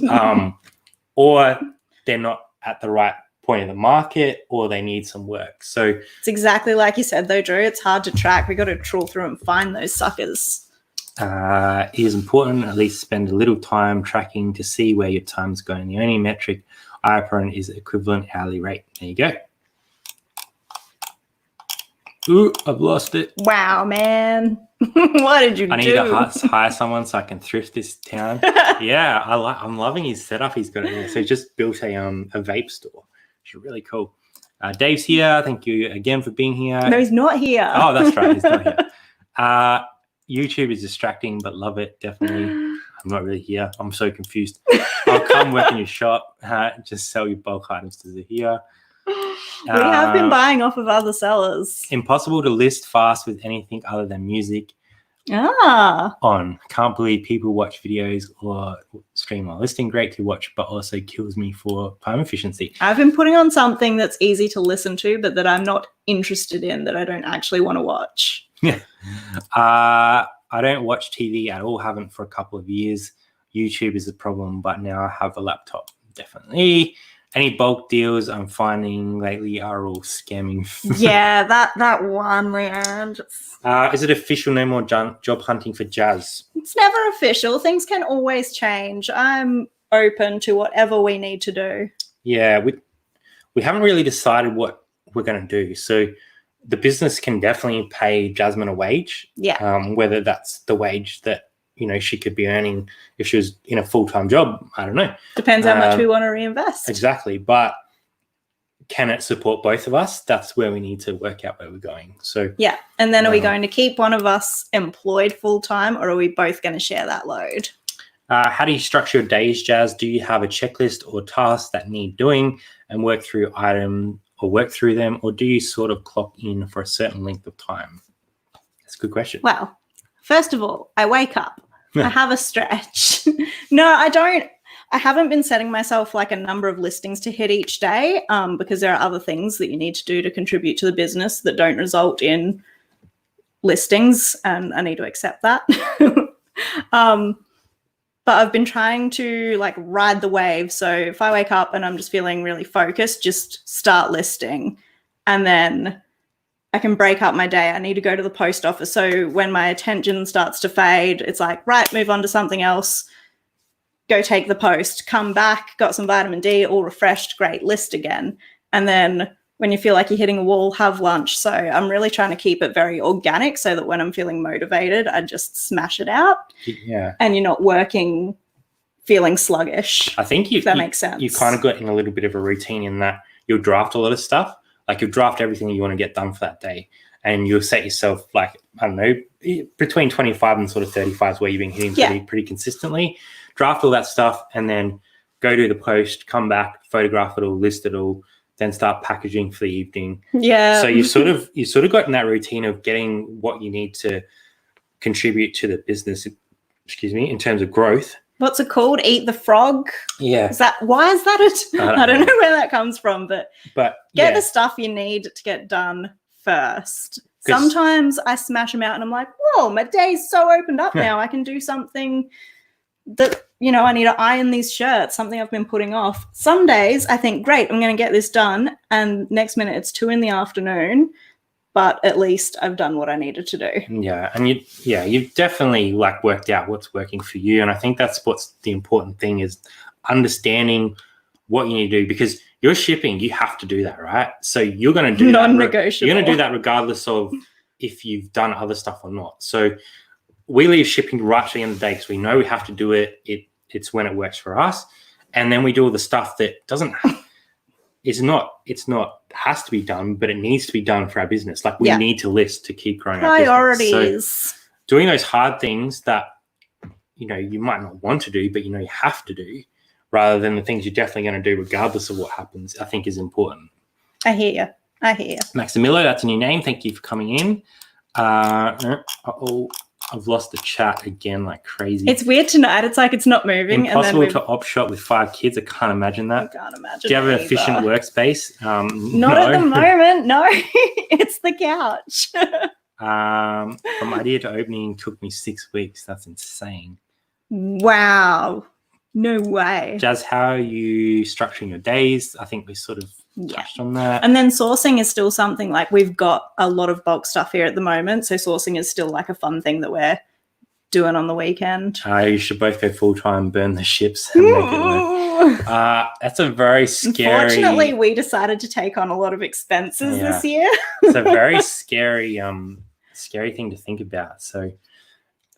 or they're not at the right point of the market, or they need some work. So it's exactly like you said, though, Drew. It's hard to track. We got to trawl through and find those suckers. It is important at least spend a little time tracking to see where your time's going. The only metric I operate is equivalent hourly rate. There you go. Ooh, I've lost it. Wow, man. What did you do? I need to hire someone so I can thrift this town. Yeah, I'm loving his setup he's got in there. So he just built a vape store, which is really cool. Dave's here. Thank you again for being here. No, he's not here. Oh, that's right. He's not here. YouTube is distracting, but love it, definitely. I'm not really here. I'm so confused. I'll come work in your shop, just sell your bulk items to the here. We have been buying off of other sellers. Impossible to list fast with anything other than music on. Can't believe people watch videos or stream while listening. Great to watch, but also kills me for time efficiency. I've been putting on something that's easy to listen to, but that I'm not interested in, that I don't actually want to watch. Yeah. I don't watch TV at all. Haven't for a couple of years. YouTube is a problem, but now I have a laptop. Definitely. Any bulk deals I'm finding lately are all scamming. Yeah, that one, Leanne. Is it official? No more job hunting for Jazz? It's never official. Things can always change. I'm open to whatever we need to do. Yeah, we haven't really decided what we're going to do. So the business can definitely pay Jasmin a wage. Yeah. Whether that's the wage that she could be earning if she was in a full-time job, I don't know. Depends how much we want to reinvest. Exactly. But can it support both of us? That's where we need to work out where we're going. So yeah. And then are we going to keep one of us employed full-time, or are we both going to share that load? How do you structure your days, Jazz? Do you have a checklist or tasks that need doing and work through them, or do you sort of clock in for a certain length of time? That's a good question. Well, first of all, I wake up. I have a stretch. No, I don't. I haven't been setting myself like a number of listings to hit each day, because there are other things that you need to do to contribute to the business that don't result in listings, and I need to accept that. But I've been trying to like ride the wave. So if I wake up and I'm just feeling really focused, just start listing, and then I can break up my day. I need to go to the post office. So when my attention starts to fade, it's like, right, move on to something else, go take the post, come back, got some vitamin D, all refreshed, great, list again. And then when you feel like you're hitting a wall, have lunch. So I'm really trying to keep it very organic so that when I'm feeling motivated, I just smash it out. Yeah. And you're not working feeling sluggish. I think if that makes sense. You kind of got in a little bit of a routine in that you'll draft a lot of stuff. Like you'll draft everything you want to get done for that day, and you'll set yourself like, I don't know, between 25 and sort of 35 is where you've been hitting pretty consistently. Draft all that stuff and then go do the post, come back, photograph it all, list it all, then start packaging for the evening. Yeah. So you've sort of got in that routine of getting what you need to contribute to the business, in terms of growth. What's it called? Eat the frog? Yeah. Why is that I don't know where that comes from, but get the stuff you need to get done first. Sometimes I smash them out and I'm like, whoa, my day's so opened up now. I can do something that, I need to iron these shirts, something I've been putting off. Some days I think, great, I'm going to get this done. And next minute it's 2 p.m, but at least I've done what I needed to do. Yeah. And you've definitely worked out what's working for you. And I think that's what's the important thing is understanding what you need to do, because you're shipping, you have to do that, right? So you're going to do non-negotiable. You're going to do that regardless of if you've done other stuff or not. So we leave shipping right to the end of the day because we know we have to do it. It's when it works for us, and then we do all the stuff that has to be done, but it needs to be done for our business. We need to list to keep growing our business. Priorities. So doing those hard things that you might not want to do, but you have to do, rather than the things you're definitely going to do regardless of what happens, I think is important. I hear you. Maximillo, that's a new name. Thank you for coming in. I've lost the chat again like crazy. It's weird tonight. It's like it's not moving. Impossible to op shop with 5 kids. I can't imagine that. I can't imagine. Do you have an efficient workspace? Not at the moment. No, it's the couch. From idea to opening took me 6 weeks. That's insane. Wow. No way. Jazz, how are you structuring your days? I think we sort of touched on that. And then sourcing is still something we've got a lot of bulk stuff here at the moment. So sourcing is still a fun thing that we're doing on the weekend. You should both go full-time, burn the ships and make it work. That's a very scary... Unfortunately, we decided to take on a lot of expenses this year. It's a very scary thing to think about. So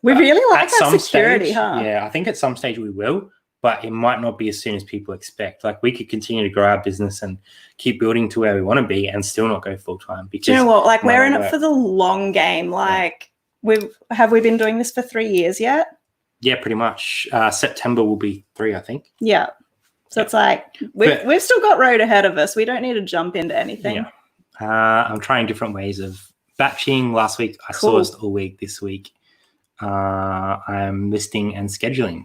we really like that security, stage, huh? Yeah, I think at some stage we will. But it might not be as soon as people expect. We could continue to grow our business and keep building to where we want to be and still not go full-time. Because do you know what? We're in it for the long game. Have we been doing this for 3 years yet? Yeah, pretty much. September will be 3, I think. Yeah. So it's we've still got road ahead of us. We don't need to jump into anything. Yeah. I'm trying different ways of batching. Last week I sourced all week. This week I'm listing and scheduling.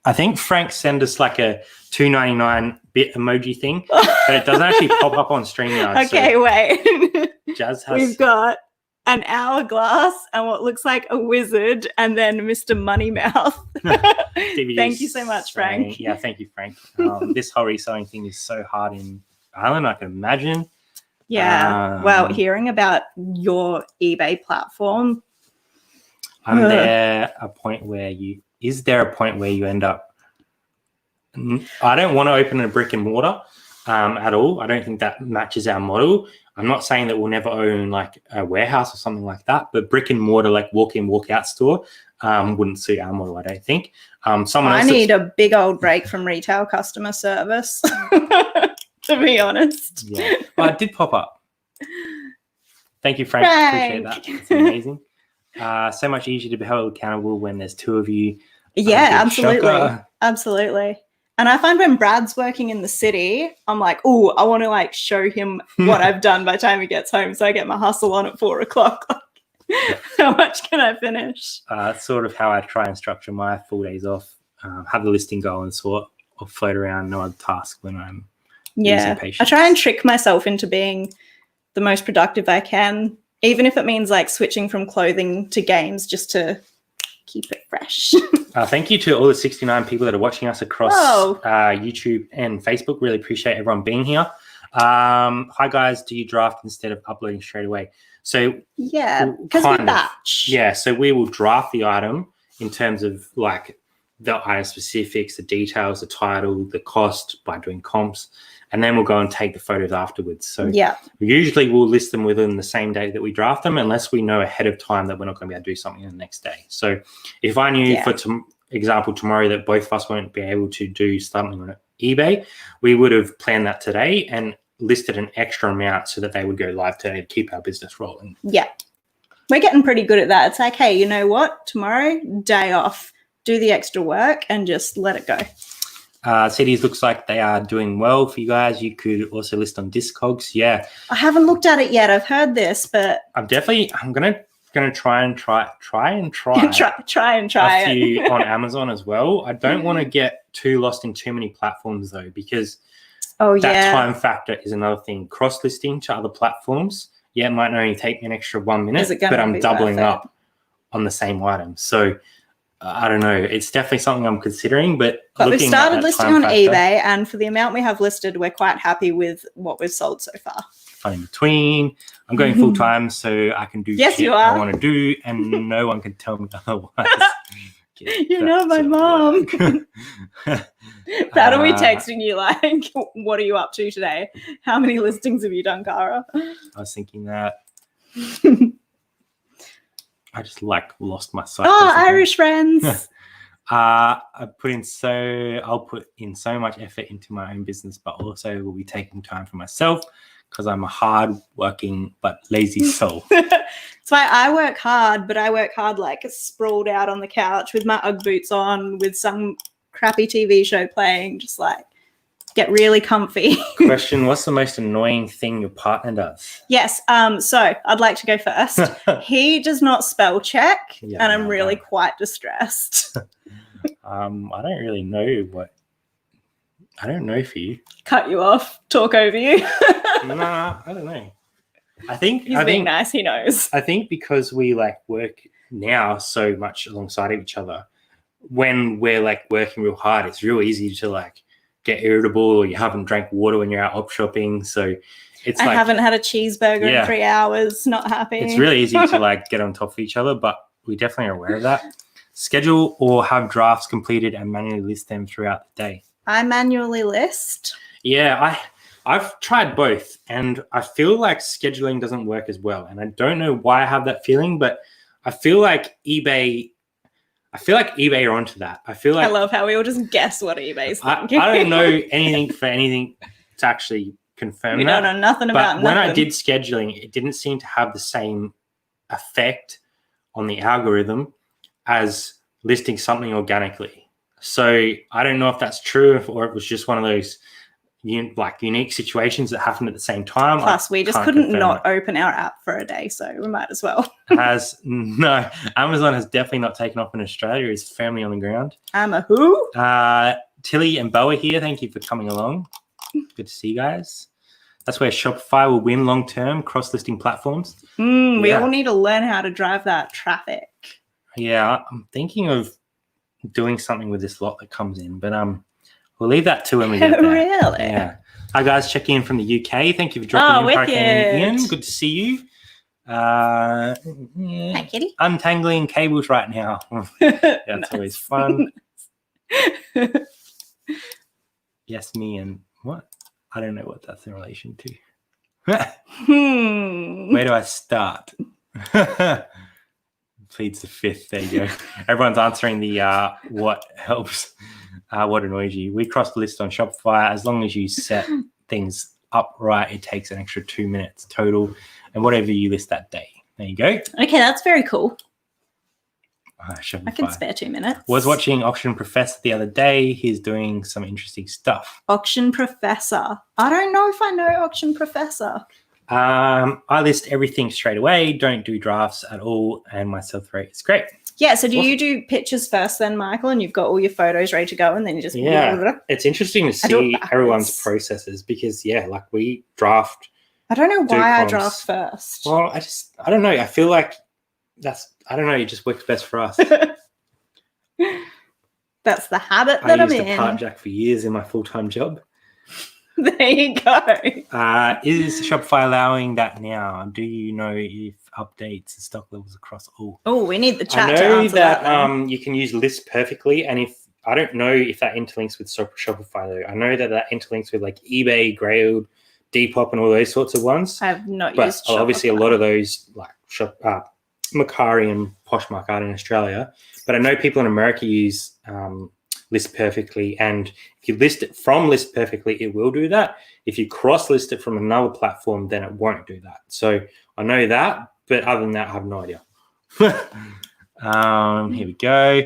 I think Frank sent us a $2.99 bit emoji thing, but it doesn't actually pop up on StreamYard. Okay, wait. Jazz has... We've got an hourglass and what looks like a wizard and then Mr. Moneymouth. Thank you so much, Frank. Yeah, thank you, Frank. This whole reselling thing is so hard in Ireland, I can imagine. Yeah. Well, hearing about your eBay platform. Is there a point where you end up... I don't want to open a brick and mortar at all. I don't think that matches our model. I'm not saying that we'll never own a warehouse or something like that, but brick and mortar, walk-in, walk-out store wouldn't suit our model, I don't think. I need a big old break from retail customer service, to be honest. Yeah. Well, it did pop up. Thank you, Frank. Appreciate that. It's amazing. So much easier to be held accountable when there's 2 of you. Yeah, absolutely. And I find when Brad's working in the city, I'm like, oh, I want to show him what I've done by the time he gets home. So I get my hustle on at 4:00. How much can I finish? That's sort of how I try and structure my full days off. Have the listing go and sort of float around, no other task when I'm losing patience. I try and trick myself into being the most productive I can, even if it means switching from clothing to games just to keep it fresh. Thank you to all the 69 people that are watching us across YouTube and Facebook. Really appreciate everyone being here. Hi guys, do you draft instead of uploading straight away? So yeah, because we batch. Yeah, so we will draft the item in terms of the item specifics, the details, the title, the cost by doing comps, and then we'll go and take the photos afterwards. So usually we'll list them within the same day that we draft them, unless we know ahead of time that we're not going to be able to do something the next day. So if I knew, for example, tomorrow that both of us won't be able to do something on eBay, we would have planned that today and listed an extra amount so that they would go live today to keep our business rolling. Yeah. We're getting pretty good at that. It's like, hey, you know what? Tomorrow, day off, do the extra work and just let it go. CDs looks like they are doing well for you guys. You could also list on Discogs. Yeah. I haven't looked at it yet. I've heard this, but I'm gonna try a few on Amazon as well. I don't want to get too lost in too many platforms though, because that time factor is another thing. Cross listing to other platforms yeah, it might only take me an extra 1 minute, Is it gonna but I'm be doubling worth it? up on the same item. So I don't know. It's definitely something I'm considering, but But we've looking started at that listing time on factor, eBay, and for the amount we have listed, we're quite happy with what we've sold so far. fun in between. I'm going full time, so I can do Yes, shit you I are. want to do, and no one can tell me otherwise. You're not my mom. That'll be texting you like, what are you up to today? How many listings have you done, Cara? I was thinking that. I just lost my sight. Oh, Irish friends. I'll put in so much effort into my own business, but also will be taking time for myself because I'm a hard-working but lazy soul. That's why I work hard, but I work hard like sprawled out on the couch with my Ugg boots on, with some crappy TV show playing, just like get really comfy. Question: what's the most annoying thing your partner does? Yes. So I'd like to go first. He does not spell check, Yeah, and I'm no, really no. quite distressed. I don't really know I don't know for you. Cut you off, talk over you. Nah, I don't know. I think He's being nice. He knows. I think because we work now so much alongside each other, when we're working real hard, it's real easy to get irritable, or you haven't drank water when you're out op shopping. So it's I haven't had a cheeseburger in 3 hours. Not happy. It's really easy to get on top of each other, but we definitely are aware of that. Schedule or have drafts completed and manually list them throughout the day. I manually list. Yeah, I've tried both, and I feel like scheduling doesn't work as well. And I don't know why I have that feeling, but I feel like eBay are onto that. I love how we all just guess what eBay's thinking. I don't know anything to actually confirm we that. don't know nothing about But when I nothing. did scheduling, it didn't seem to have the same effect on the algorithm as listing something organically. So I don't know if that's true or it was just one of those unique situations that happened at the same time. Plus, we just couldn't not open our app for a day, so we might as well. No, Amazon has definitely not taken off in Australia. It's firmly on the ground. I'm a who? Tilly and Beau are here. Thank you for coming along. Good to see you guys. That's where Shopify will win long-term cross-listing platforms. We all need to learn how to drive that traffic. Yeah, I'm thinking of doing something with this lot that comes in, but we'll leave that to when we get there. Really? Yeah. Hi guys, checking in from the UK. Thank you for dropping in, Hurricane Ian. Good to see you. Hi, Kitty. Untangling cables right now. That's always fun. Yes, me and what? I don't know what that's in relation to. Where do I start? Pleads the fifth. There you go. Everyone's answering the what helps, what annoys you. We cross the list on Shopify. As long as you set things up right, it takes an extra 2 minutes total, and whatever you list that day. There you go. Okay, that's very cool. Shopify. I can spare 2 minutes. Was watching Auction Professor the other day. He's doing some interesting stuff. Auction Professor. I don't know if I know Auction Professor. I list everything straight away, don't do drafts at all, and my sell-through rate is great. Yeah, so do you do pictures first then, Michael, and you've got all your photos ready to go, and then you just... Yeah, it's interesting to see everyone's processes because, we draft... I don't know why I draft first. Well, I don't know. I feel like it just works best for us. That's the habit that I'm in. I used a part jack for years in my full-time job. There you go. Is Shopify allowing that now? Do you know if updates and stock levels across all? Oh, we need the chat I to know answer that you can use lists perfectly, and I don't know if that interlinks with Shopify though. I know that interlinks with eBay, Grailed, Depop, and all those sorts of ones. I have not but used Shopify. Obviously a lot of those Macari and Poshmark aren't in Australia, but I know people in America use List Perfectly, and if you list it from List Perfectly, it will do that. If you cross list it from another platform, then it won't do that. So I know that, but other than that, I have no idea. Here we go.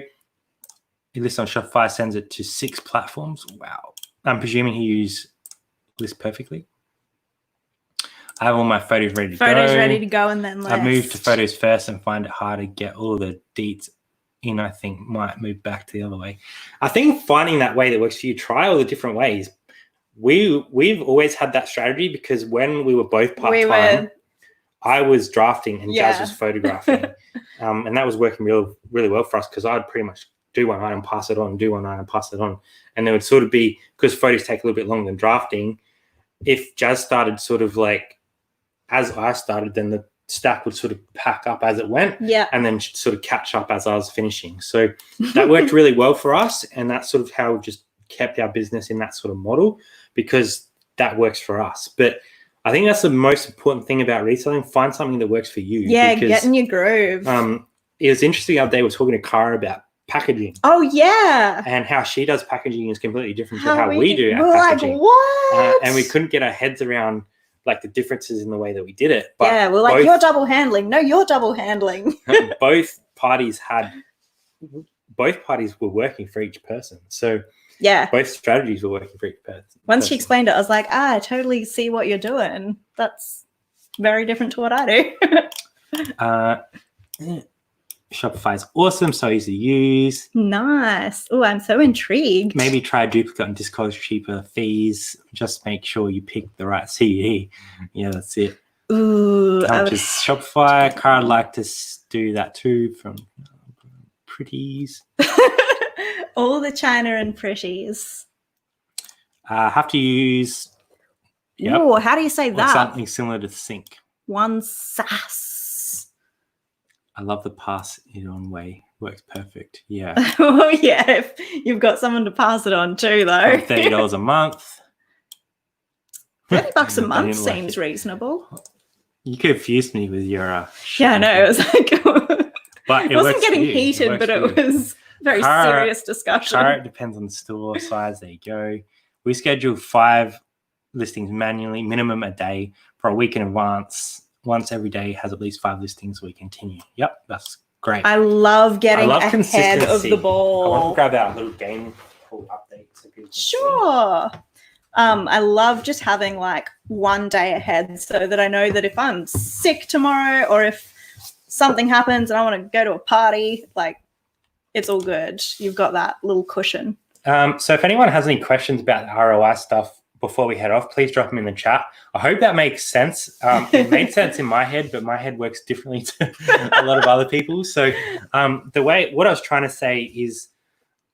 You list on Shopify, sends it to 6 platforms. Wow. I'm presuming he used List Perfectly. I have all my photos ready to go. Photos ready to go, and then I moved to photos first and find it hard to get all the deets in. I think might move back to the other way. I think finding that way that works for you, try all the different ways. We've always had that strategy because when we were both part-time, I was drafting and Yeah. Jazz was photographing. And that was working really well for us because I'd pretty much do one item, pass it on, do one item, pass it on. And there would sort of be, because photos take a little bit longer than drafting, if Jazz started sort of like, as I started, then the stack would sort of pack up as it went, and then sort of catch up as I was finishing. So that worked really well for us, and that's sort of how we just kept our business in that sort of model because that works for us. But I think that's the most important thing about reselling. Find something that works for you. Yeah, because, get in your groove. It was interesting the other day. I was talking to Cara about packaging. Oh, yeah. And how she does packaging is completely different to how we do we're packaging. Like, what? And we couldn't get our heads around like the differences in the way that we did it. But yeah, we're like, you're double handling. No, you're double handling. both parties were working for each person. So yeah, both strategies were working for each person. Once she explained it, I was like, I totally see what you're doing. That's very different to what I do. Shopify is awesome, so easy to use. Nice. Oh, I'm so intrigued. Maybe try duplicate and disclose cheaper fees. Just make sure you pick the right CE. Yeah, that's it. Ooh, just Shopify. Cara would like to do that too from Pretties. All the China and Pretties. Have to use. Yep. Ooh, how do you say that? Something similar to sync. One SAS. I love the pass it on way. Works perfect. Yeah. Oh, yeah. If you've got someone to pass it on too, though. $30 a month. $30 a month seems reasonable. You confused me with your. Yeah, I know. It was like, but it wasn't getting heated, but it was very serious discussion. It depends on the store size. There you go. We schedule 5 listings manually, minimum a day for a week in advance. Once every day has at least 5 listings. We continue. Yep, that's great. I love getting ahead of the ball. I want to grab our little game updates. Sure. I love just having like one day ahead so that I know that if I'm sick tomorrow or if something happens and I want to go to a party, like it's all good. You've got that little cushion. So if anyone has any questions about the ROI stuff before we head off, please drop them in the chat. I hope that makes sense. It made sense in my head, but my head works differently to a lot of other people. So what I was trying to say is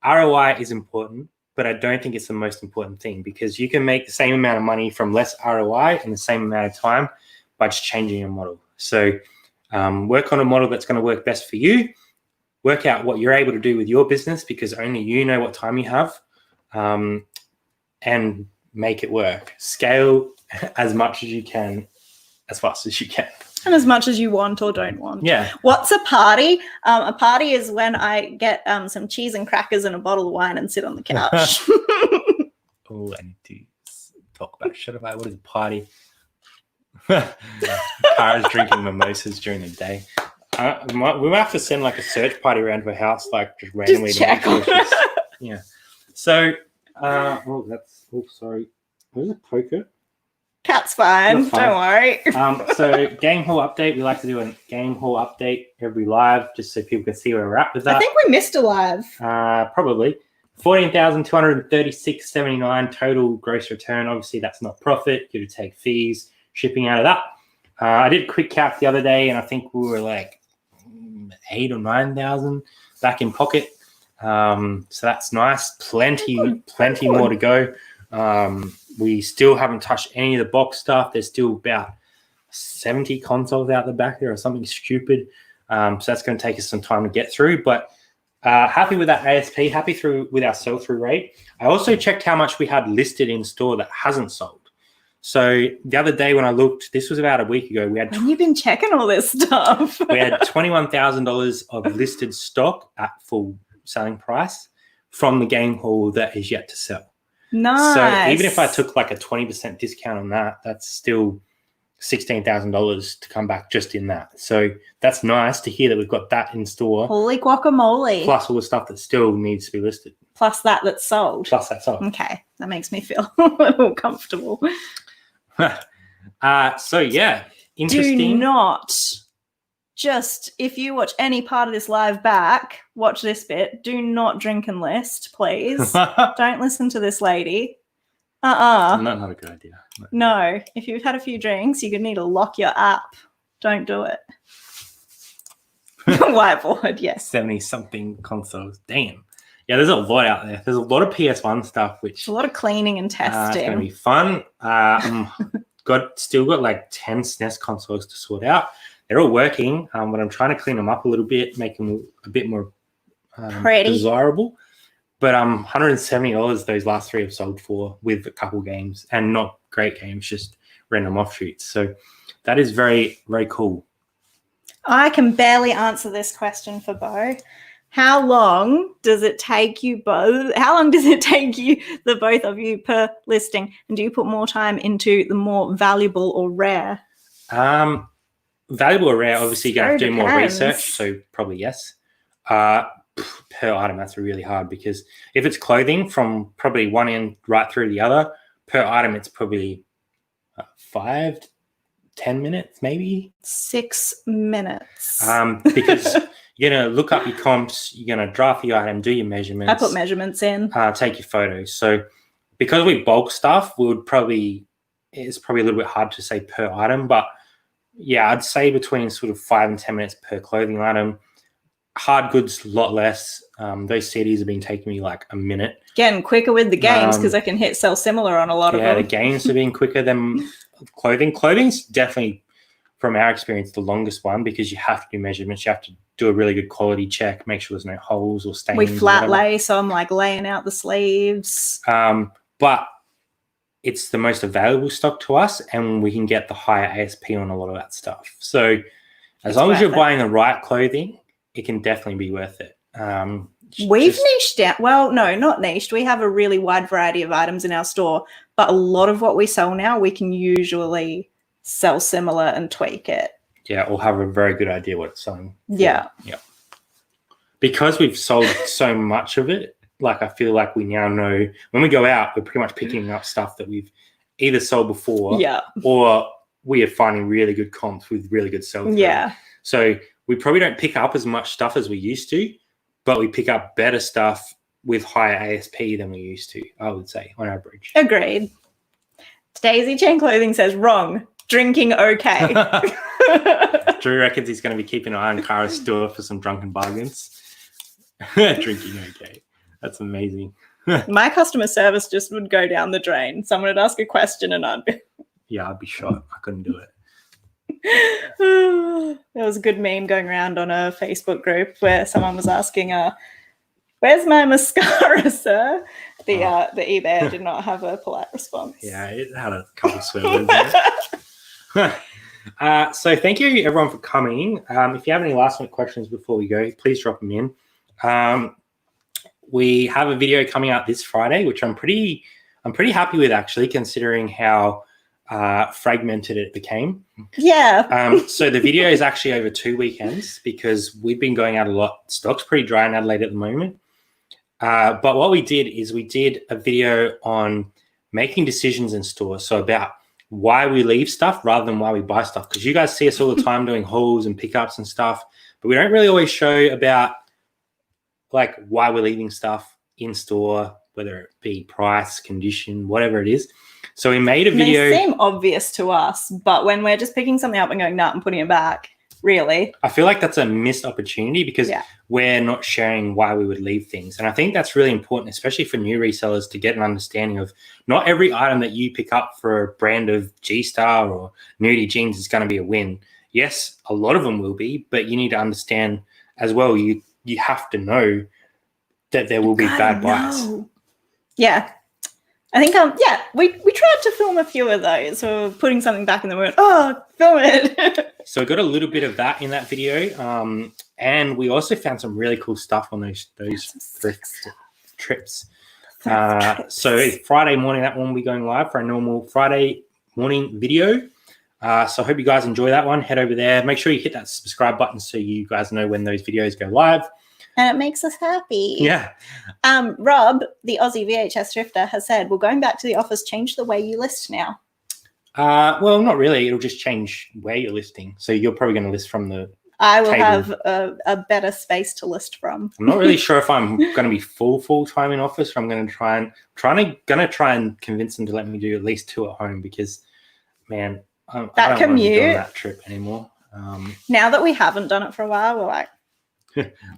ROI is important, but I don't think it's the most important thing because you can make the same amount of money from less ROI in the same amount of time by just changing your model. So work on a model that's going to work best for you. Work out what you're able to do with your business because only you know what time you have, and make it work. Scale as much as you can, as fast as you can. And as much as you want or don't want. Yeah. What's a party? A party is when I get some cheese and crackers and a bottle of wine and sit on the couch. Oh, I need to talk about Shopify. What is a party? Cara's drinking mimosas during the day. We might have to send like a search party around to her house, like just randomly. Just check on her. Yeah. So, sorry. Where's the poker? Cat's fine. Don't worry. So game haul update. We like to do a game haul update every live, just so people can see where we're at with that. I think we missed a live. Probably. 14,236.79 total gross return. Obviously, that's not profit. You have to take fees, shipping out of that. I did a quick calc the other day, and I think we were like 8,000 or 9,000 back in pocket. So that's nice. Plenty more to go. We still haven't touched any of the box stuff. There's still about 70 consoles out the back there or something stupid. So that's going to take us some time to get through. But happy with that ASP, happy with our sell-through rate. I also checked how much we had listed in store that hasn't sold. So the other day when I looked, this was about a week ago, we had... You've been checking all this stuff. We had $21,000 of listed stock at full selling price from the game haul that is yet to sell. Nice. So even if I took like a 20% discount on that, that's still $16,000 to come back just in that. So that's nice to hear that we've got that in store. Holy guacamole. Plus all the stuff that still needs to be listed. Plus that's sold. Plus that's sold. Okay. That makes me feel a little comfortable. So yeah, interesting. Do not just, if you watch any part of this live back, watch this bit. Do not drink and list, please. Don't listen to this lady. Not a good idea. No. If you've had a few drinks, you could need to lock your app. Don't do it. Whiteboard, yes. 70-something consoles. Damn. Yeah, there's a lot out there. There's a lot of PS1 stuff, which It's a lot of cleaning and testing. it's going to be fun. Still got like 10 SNES consoles to sort out. They're all working, but I'm trying to clean them up a little bit, make them a bit more Pretty. desirable. But $170 those last 3 have sold for, with a couple games, and not great games, just random offshoots. So that is very, very cool. I can barely answer this question for Beau. How long does it take you both? How long does it take you, the both of you, per listing? And do you put more time into the more valuable or rare? Valuable or rare, obviously you're going to have to do more depends. research, so probably yes. Per item, that's really hard, because if it's clothing, from probably one end right through the other, per item it's probably 5 to 10 minutes, maybe 6 minutes. because you're going to look up your comps, you're going to draft the item, do your measurements. I put measurements in. Take your photos. So because we bulk stuff, it's probably a little bit hard to say per item, but yeah, I'd say between sort of 5 and 10 minutes per clothing item. Hard goods, a lot less. Those CDs have been taking me like a minute. Getting quicker with the games, because I can hit sell similar on a lot of them. Yeah, the games have been quicker than clothing. Clothing's definitely, from our experience, the longest one, because you have to do measurements. You have to do a really good quality check, make sure there's no holes or stains. We flat lay, so I'm like laying out the sleeves. But it's the most available stock to us, and we can get the higher ASP on a lot of that stuff. So as long as you're buying the right clothing, it can definitely be worth it. We've niched out. Well, no, not niched. We have a really wide variety of items in our store, but a lot of what we sell now, we can usually sell similar and tweak it. Yeah, or have a very good idea what it's selling for. Yeah. Because we've sold so much of it, like I feel like we now know when we go out, we're pretty much picking up stuff that we've either sold before, or we are finding really good comps with really good sell-through. Yeah. So we probably don't pick up as much stuff as we used to, but we pick up better stuff with higher ASP than we used to, I would say, on average. Agreed. Daisy Chain Clothing says, wrong. Drinking okay. Drew reckons he's going to be keeping an eye on Kara's store for some drunken bargains. Drinking okay. That's amazing. My customer service just would go down the drain. Someone would ask a question and I'd be... Yeah, I'd be shocked. I couldn't do it. There was a good meme going around on a Facebook group where someone was asking, where's my mascara, sir? The eBay did not have a polite response. Yeah, it had a couple of swear words in it. So thank you everyone for coming. If you have any last minute questions before we go, please drop them in. We have a video coming out this Friday, which I'm pretty happy with, actually, considering how fragmented it became. Yeah. So the video is actually over 2 weekends, because we've been going out a lot. Stock's pretty dry in Adelaide at the moment. But what we did is we did a video on making decisions in stores. So about why we leave stuff rather than why we buy stuff. Because you guys see us all the time doing hauls and pickups and stuff, but we don't really always show about like why we're leaving stuff in store, whether it be price, condition, whatever it is. So we made a video. They seem obvious to us, but when we're just picking something up and going, nah, I'm putting it back, really. I feel like that's a missed opportunity, because we're not sharing why we would leave things. And I think that's really important, especially for new resellers, to get an understanding of not every item that you pick up for a brand of G-Star or Nudie Jeans is going to be a win. Yes, a lot of them will be, but you need to understand as well, you have to know that there will be bad buys. Yeah. I think, we tried to film a few of those. So putting something back and then we went, film it. So I got a little bit of that in that video. And we also found some really cool stuff on those thrift trips. So it's Friday morning, that one will be going live for a normal Friday morning video. So I hope you guys enjoy that one. Head over there. Make sure you hit that subscribe button so you guys know when those videos go live. And it makes us happy. Yeah. Rob, the Aussie VHS thrifter, has said, will going back to the office change the way you list now? Well, not really. It'll just change where you're listing. So you're probably going to list from the I will table. have a better space to list from. I'm not really sure if I'm going to be full time in office, or I'm going to try and convince them to let me do at least 2 at home, because, man, I don't want to be doing that trip anymore. Now that we haven't done it for a while, we're like,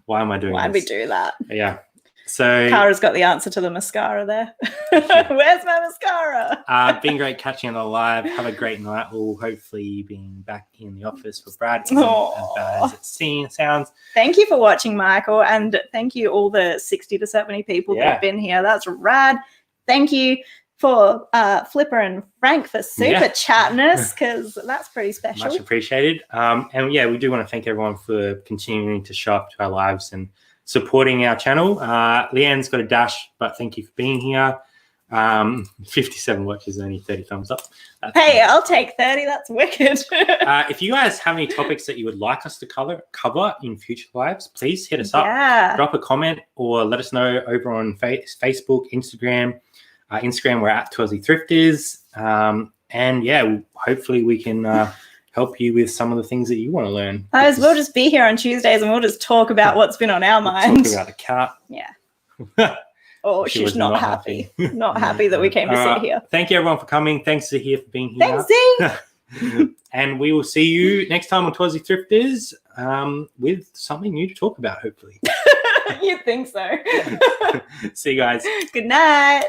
why am I doing why'd this? we do that? Yeah. So Kara's got the answer to the mascara there. Where's my mascara? Been great catching on the live. Have a great night. All hopefully being back in the office for Brad. As bad as it sounds. Thank you for watching, Michael, and thank you all the 60 to 70 people that have been here. That's rad. Thank you for Flipper and Frank for super chatting us, because that's pretty special. Much appreciated. And yeah, we do want to thank everyone for continuing to show up to our lives and supporting our channel. Leanne's got a dash, but thank you for being here. 57 watches, only 30 thumbs up. Hey, I'll take 30. That's wicked. If you guys have any topics that you would like us to cover in future lives, please hit us up. Drop a comment or let us know over on Facebook, Instagram. Instagram, we're at Twelsy Thrifters. And yeah, hopefully we can help you with some of the things that you want to learn. We'll just be here on Tuesdays and we'll just talk about what's been on our mind. Talk about the cat. Yeah. Oh, she's not happy. Not happy that we came to sit here. Thank you, everyone, for coming. Thanks, Zahir, for being here. Thanks, Z. And we will see you next time on Twelsy Thrifters with something new to talk about, hopefully. You think so? See you guys. Good night.